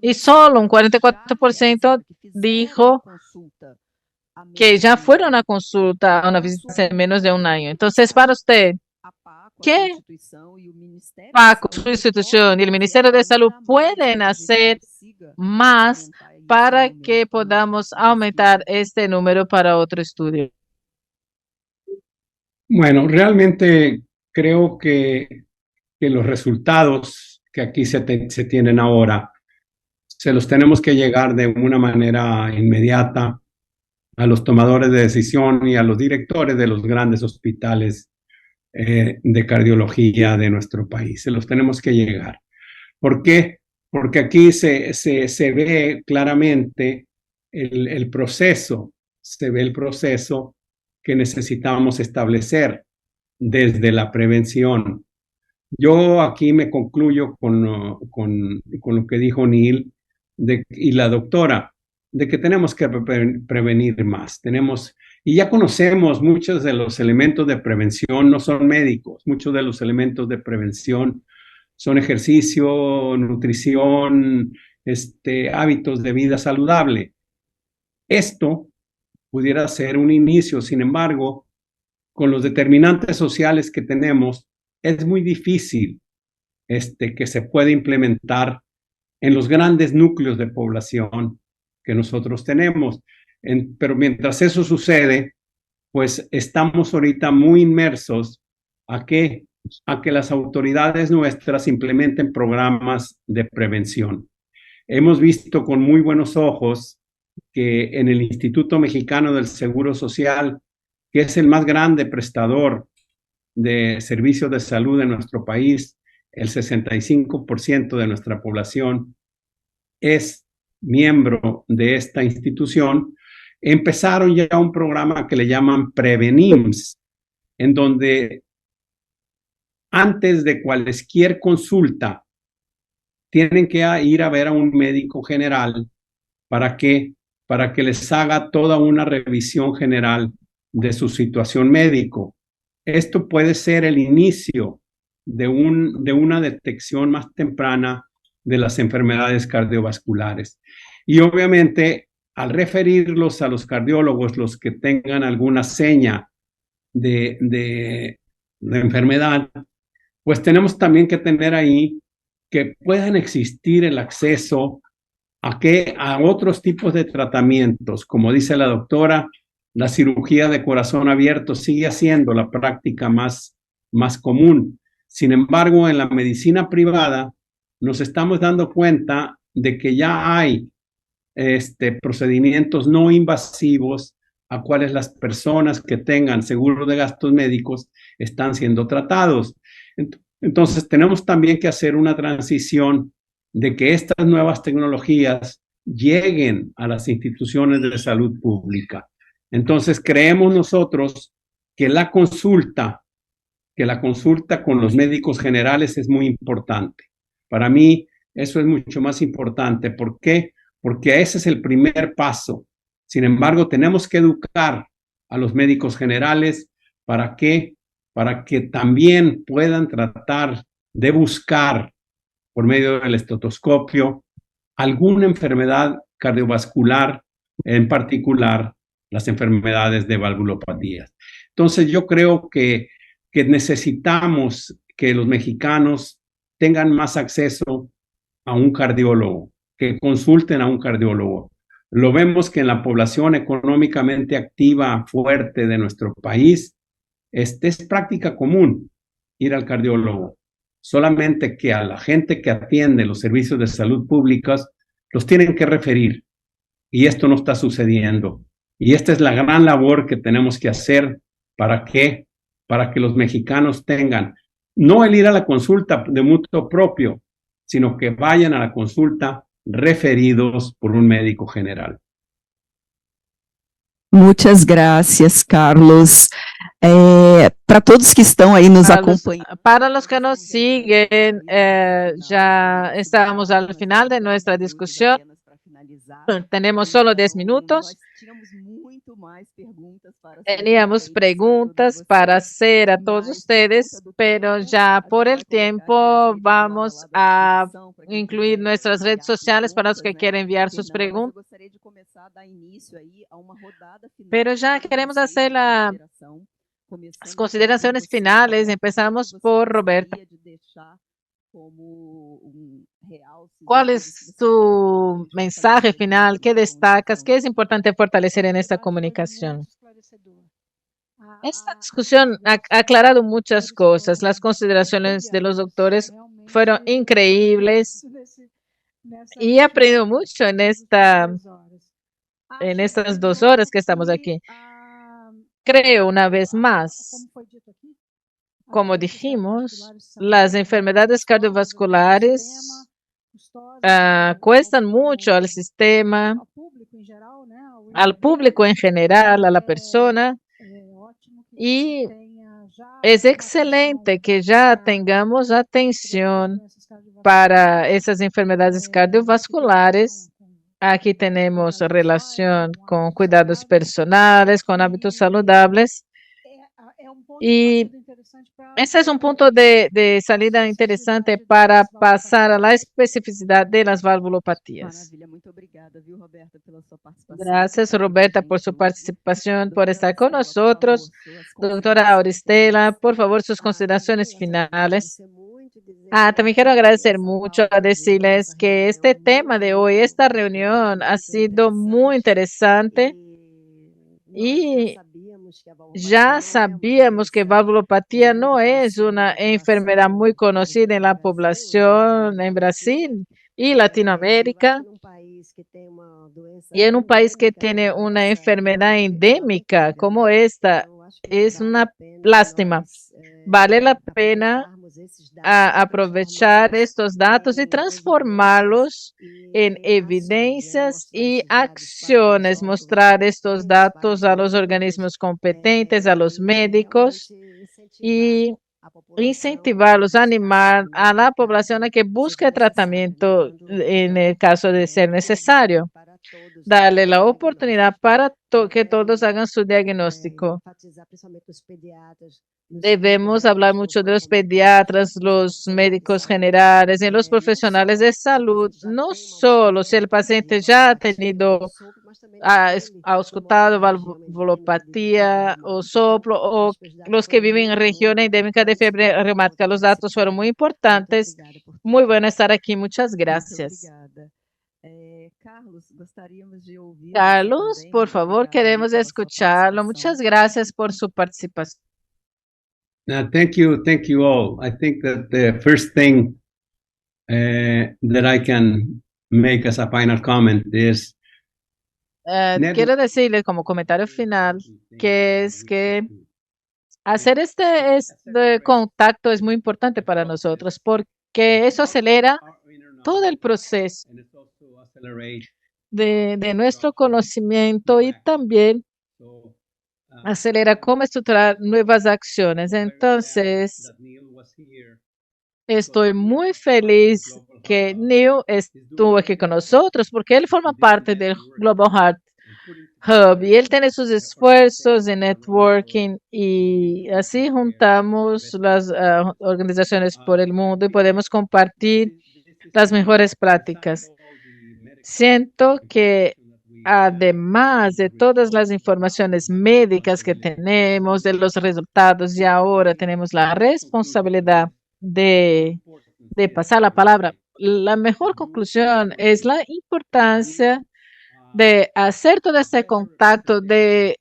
B: Y solo un 44% dijo que ya fueron a consulta, a una visita hace menos de un año. Entonces, para usted, ¿qué PACO, su institución y el Ministerio de Salud pueden hacer más para que podamos aumentar este número para otro estudio?
G: Bueno, realmente creo que los resultados que aquí se tienen ahora, se los tenemos que llegar de una manera inmediata a los tomadores de decisión y a los directores de los grandes hospitales de cardiología de nuestro país. Se los tenemos que llegar. ¿Por qué? Porque aquí se ve claramente el proceso, se ve el proceso que necesitamos establecer desde la prevención. Yo aquí me concluyo con lo que dijo Neil y la doctora, de que tenemos que prevenir más. Y ya conocemos muchos de los elementos de prevención, no son médicos, muchos de los elementos de prevención son ejercicio, nutrición, hábitos de vida saludable. Esto pudiera ser un inicio, sin embargo, con los determinantes sociales que tenemos, es muy difícil que se pueda implementar en los grandes núcleos de población que nosotros tenemos. Pero mientras eso sucede, pues estamos ahorita muy inmersos a que las autoridades nuestras implementen programas de prevención. Hemos visto con muy buenos ojos que en el Instituto Mexicano del Seguro Social, que es el más grande prestador de servicios de salud en nuestro país, el 65% de nuestra población es miembro de esta institución, empezaron ya un programa que le llaman Prevenims, en donde antes de cualquier consulta tienen que ir a ver a un médico general para que les haga toda una revisión general de su situación médico. Esto puede ser el inicio de una detección más temprana de las enfermedades cardiovasculares. Y obviamente, al referirlos a los cardiólogos, los que tengan alguna seña de enfermedad, pues tenemos también que tener ahí que puedan existir el acceso a otros tipos de tratamientos. Como dice la doctora, la cirugía de corazón abierto sigue siendo la práctica más común. Sin embargo, en la medicina privada nos estamos dando cuenta de que ya hay procedimientos no invasivos a cuales las personas que tengan seguro de gastos médicos están siendo tratados. Entonces, tenemos también que hacer una transición de que estas nuevas tecnologías lleguen a las instituciones de salud pública. Entonces, creemos nosotros que la consulta con los médicos generales es muy importante. Para mí, Eso es mucho más importante. ¿Por qué? Porque ese es el primer paso. Sin embargo, tenemos que educar a los médicos generales para que también puedan tratar de buscar por medio del estetoscopio alguna enfermedad cardiovascular, en particular las enfermedades de valvulopatías. Entonces yo creo que necesitamos que los mexicanos tengan más acceso a un cardiólogo, que consulten a un cardiólogo. Lo vemos que en la población económicamente activa, fuerte de nuestro país, es práctica común ir al cardiólogo. Solamente que a la gente que atiende los servicios de salud públicos los tienen que referir. Y esto no está sucediendo. Y esta es la gran labor que tenemos que hacer para que los mexicanos tengan, no el ir a la consulta de mutuo propio, sino que vayan a la consulta referidos por un médico general.
A: Muitas gracias, Carlos. Para todos que estão aí nos acompanhando.
B: Para los que nos siguen, ya estamos al final de nuestra discusión. Tenemos solo 10 minutos. Teníamos preguntas para hacer a todos ustedes, pero ya por el tiempo vamos a incluir nuestras redes sociales para los que quieren enviar sus preguntas. Pero ya queremos hacer las consideraciones finales. Empezamos por Roberta. ¿Cuál es tu mensaje final? ¿Qué destacas? ¿Qué es importante fortalecer en esta comunicación? Esta discusión ha aclarado muchas cosas. Las consideraciones de los doctores fueron increíbles y he aprendido mucho en estas 2 horas que estamos aquí. Creo, una vez más, como dijimos, las enfermedades cardiovasculares cuestan mucho al sistema, al público en general, a la persona, y es excelente que ya tengamos atención para esas enfermedades cardiovasculares. Aquí tenemos relación con cuidados personales, con hábitos saludables. Y ese es un punto de salida interesante para pasar a la especificidad de las valvulopatías. Gracias, Roberta, por su participación, por estar con nosotros. Doctora Auristela, por favor, sus consideraciones finales. También quiero agradecer mucho, a decirles que este tema de hoy, esta reunión, ha sido muy interesante y ya sabíamos que valvulopatía no es una enfermedad muy conocida en la población en Brasil y Latinoamérica. Y en un país que tiene una enfermedad endémica como esta, es una lástima. Vale la pena aprovechar estos datos y transformarlos en evidencias y acciones, mostrar estos datos a los organismos competentes, a los médicos y incentivarlos, animar a la población a que busque tratamiento en el caso de ser necesario. Darle la oportunidad para que todos hagan su diagnóstico. Debemos hablar mucho de los pediatras, los médicos generales y los profesionales de salud, no solo si el paciente ya ha escutado valvulopatía o soplo, o los que viven en región endémica de fiebre reumática. Los datos fueron muy importantes. Muy bueno estar aquí. Muchas gracias. Carlos, por favor, queremos escucharlo. Muchas gracias por su participación.
G: Thank you all. I think that the first thing that I can make as a final comment is
B: quiero decirle como comentario final que es que hacer este contacto es muy importante para nosotros porque eso acelera todo el proceso de nuestro conocimiento y también acelera cómo estructurar nuevas acciones. Entonces, Estoy muy feliz que Neil estuvo aquí con nosotros porque él forma parte del Global Heart Hub y él tiene sus esfuerzos en networking y así juntamos las organizaciones por el mundo y podemos compartir las mejores prácticas. Siento que además de todas las informaciones médicas que tenemos, de los resultados, y ahora tenemos la responsabilidad de, de pasar la palabra. La mejor conclusión es la importancia de hacer todo este contacto, de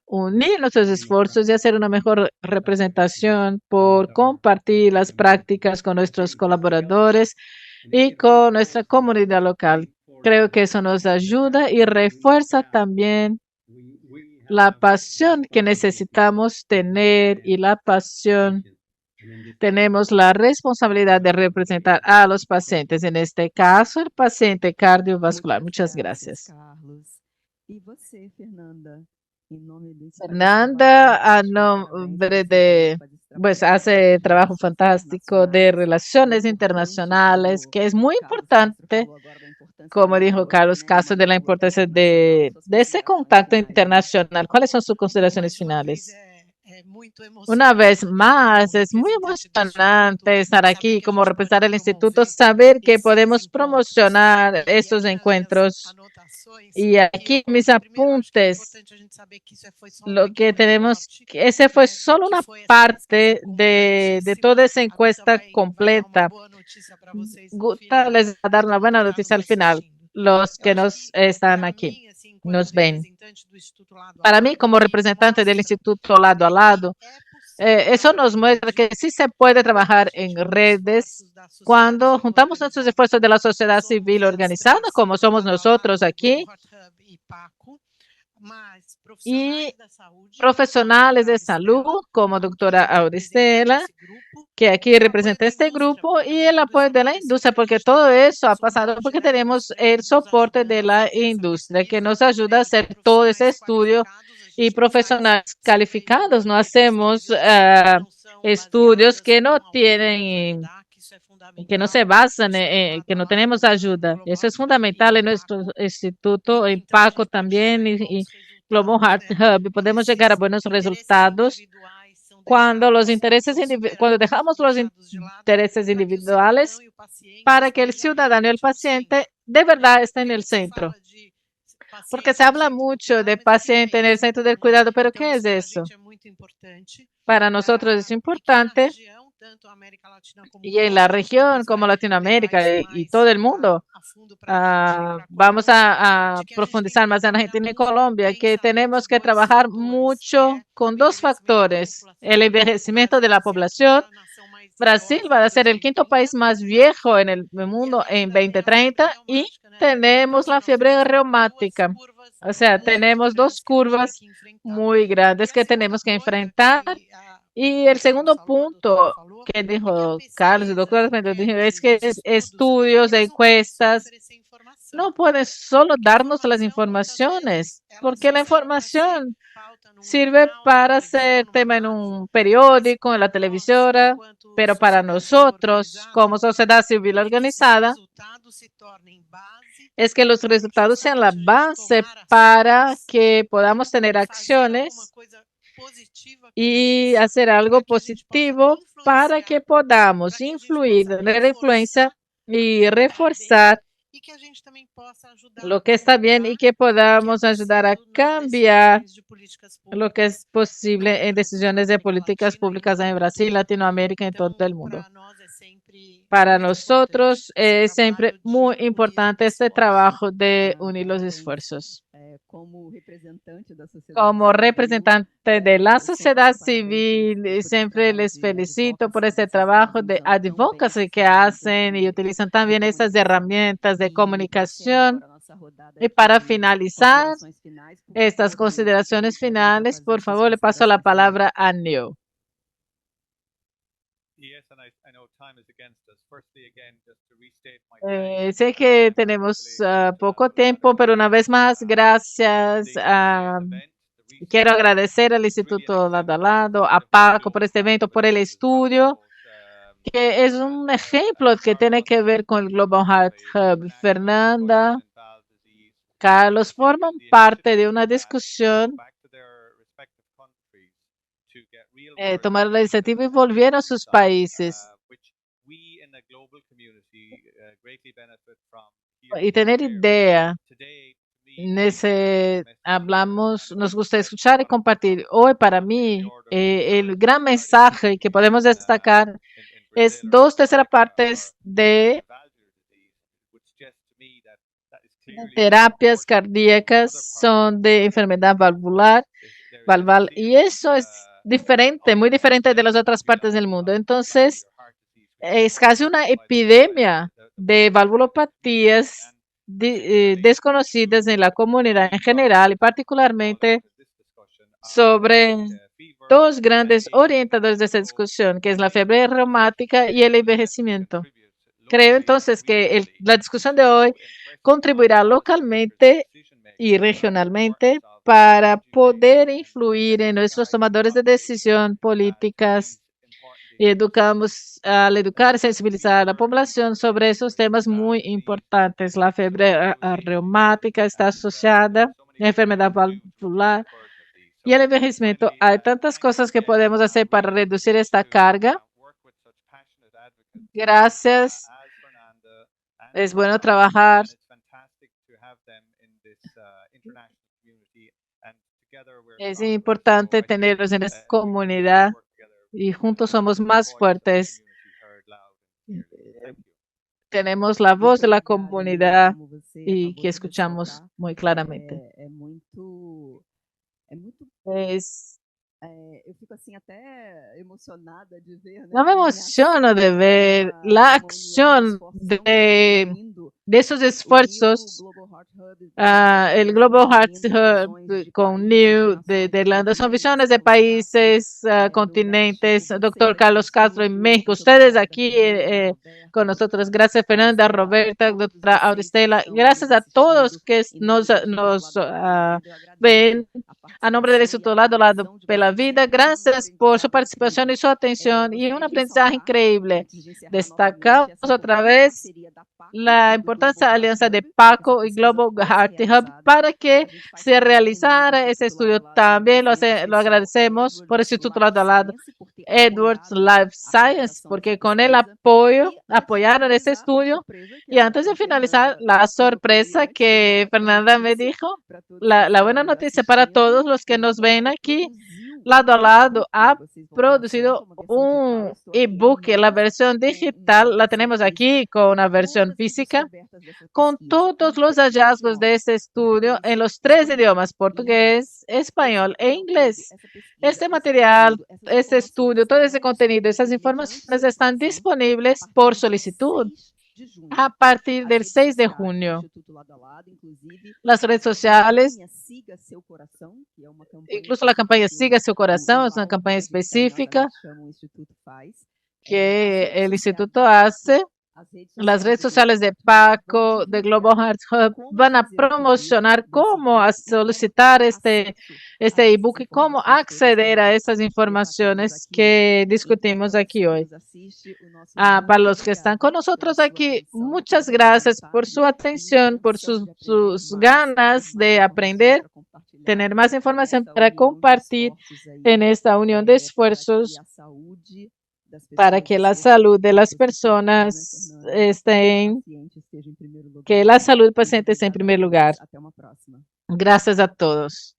B: unir nuestros esfuerzos y hacer una mejor representación por compartir las prácticas con nuestros colaboradores y con nuestra comunidad local. Creo que eso nos ayuda y refuerza también la pasión que necesitamos tener y la pasión. Tenemos la responsabilidad de representar a los pacientes, en este caso, el paciente cardiovascular. Muchas gracias. Fernanda, a nombre de, pues hace trabajo fantástico de relaciones internacionales, que es muy importante, como dijo Carlos Castro, de la importancia de ese contacto internacional. ¿Cuáles son sus consideraciones finales? Una vez más, es muy emocionante estar aquí como representar el instituto, saber que podemos promocionar estos encuentros. Y aquí mis apuntes, lo que tenemos, ese fue solo una parte de toda esa encuesta completa. Gusta les va a dar una buena noticia al final, los que nos están aquí, nos ven. Para mí, como representante del instituto lado a lado, eso nos muestra que sí se puede trabajar en redes cuando juntamos nuestros esfuerzos de la sociedad civil organizada, como somos nosotros aquí, y profesionales de salud, como doctora Auristela, que aquí representa este grupo, y el apoyo de la industria, porque todo eso ha pasado porque tenemos el soporte de la industria que nos ayuda a hacer todo ese estudio y profesionales calificados. No hacemos estudios que no tienen, que no se basan en, que no tenemos ayuda. Eso es fundamental en nuestro instituto, en PACO también y Global Heart Hub. Podemos llegar a buenos resultados cuando los intereses cuando dejamos los intereses individuales para que el ciudadano y el paciente de verdad estén en el centro. Porque se habla mucho de paciente en el centro del cuidado, pero ¿qué es eso? Para nosotros es importante y en la región como Latinoamérica y todo el mundo. Vamos a profundizar más en Argentina y Colombia, que tenemos que trabajar mucho con dos factores: el envejecimiento de la población. Brasil va a ser el quinto país más viejo en el mundo en 2030 y tenemos la fiebre reumática. O sea, tenemos dos curvas muy grandes que tenemos que enfrentar. Y el segundo punto que dijo Carlos, el doctor, es que estudios, encuestas, no pueden solo darnos las informaciones, porque la información sirve para ser tema en un periódico, en la televisora, pero para nosotros, como sociedad civil organizada, es que los resultados sean la base para que podamos tener acciones y hacer algo positivo para que podamos influir, tener influencia y reforzar lo que está bien y que podamos ayudar a cambiar lo que es posible en decisiones de políticas públicas en Brasil, Latinoamérica y en todo el mundo. Para nosotros es siempre muy importante este trabajo de unir los esfuerzos. Como representante de la sociedad civil, siempre les felicito por este trabajo de advocacy que hacen y utilizan también esas herramientas de comunicación. Y para finalizar estas consideraciones finales, por favor, le paso la palabra a Neil. Sé que tenemos poco tiempo, pero una vez más, gracias. Quiero agradecer al Instituto Lado a Lado, a Paco por este evento, por el estudio. que es un ejemplo que tiene que ver con el Global Heart Hub. Fernanda, Carlos forman parte de una discusión, tomaron la iniciativa y volvieron a sus países. Y tener idea, hablamos, nos gusta escuchar y compartir. Hoy para mí, el gran mensaje que podemos destacar es 2/3 partes de terapias cardíacas son de enfermedad valvular, y eso es diferente, muy diferente de las otras partes del mundo. Entonces, es casi una epidemia de valvulopatías desconocidas en la comunidad en general y particularmente sobre dos grandes orientadores de esta discusión, que es la fiebre reumática y el envejecimiento. Creo entonces que la discusión de hoy contribuirá localmente y regionalmente para poder influir en nuestros tomadores de decisión políticas y al educar y sensibilizar a la población sobre esos temas muy importantes. La fiebre reumática está asociada a la enfermedad valvular y el envejecimiento. Hay tantas cosas que podemos hacer para reducir esta carga. Gracias. Es bueno trabajar es importante tenerlos en esta comunidad y juntos somos más fuertes. Tenemos la voz de la comunidad y que escuchamos muy claramente. No me emociono de ver la acción de esos esfuerzos. El Global Heart Hub con New de Irlanda son visiones de países, continentes. Doctor Carlos Castro en México, ustedes aquí con nosotros. Gracias Fernanda, Roberta, doctora Auristela. Gracias a todos que nos ven. A nombre del Instituto Lado pela Vida, gracias por su participación y su atención y un aprendizaje increíble. Destacamos otra vez la importancia de la alianza de PACO y Global Heart Hub para que se realizara ese estudio. También lo agradecemos por el Instituto Lado Edwards Life Science, porque con el apoyaron ese estudio. Y antes de finalizar, la sorpresa que Fernanda me dijo, la buena noticia para todos los que nos ven aquí, Lado a Lado ha producido un ebook, la versión digital, la tenemos aquí con una versión física, con todos los hallazgos de este estudio en los 3 idiomas, portugués, español e inglés. Este material, este estudio, todo ese contenido, esas informaciones están disponibles por solicitud a partir del 6 de junio. Las redes sociales, incluso la campaña Siga Seu Coração, es una campaña específica que el instituto hace. Las redes sociales de PACO, de Global Heart Hub, van a promocionar cómo solicitar este ebook y cómo acceder a esas informaciones que discutimos aquí hoy. Para los que están con nosotros aquí, muchas gracias por su atención, por sus ganas de aprender, tener más información para compartir en esta unión de esfuerzos para que la salud de las personas que la salud del paciente esté en primer lugar. Gracias a todos.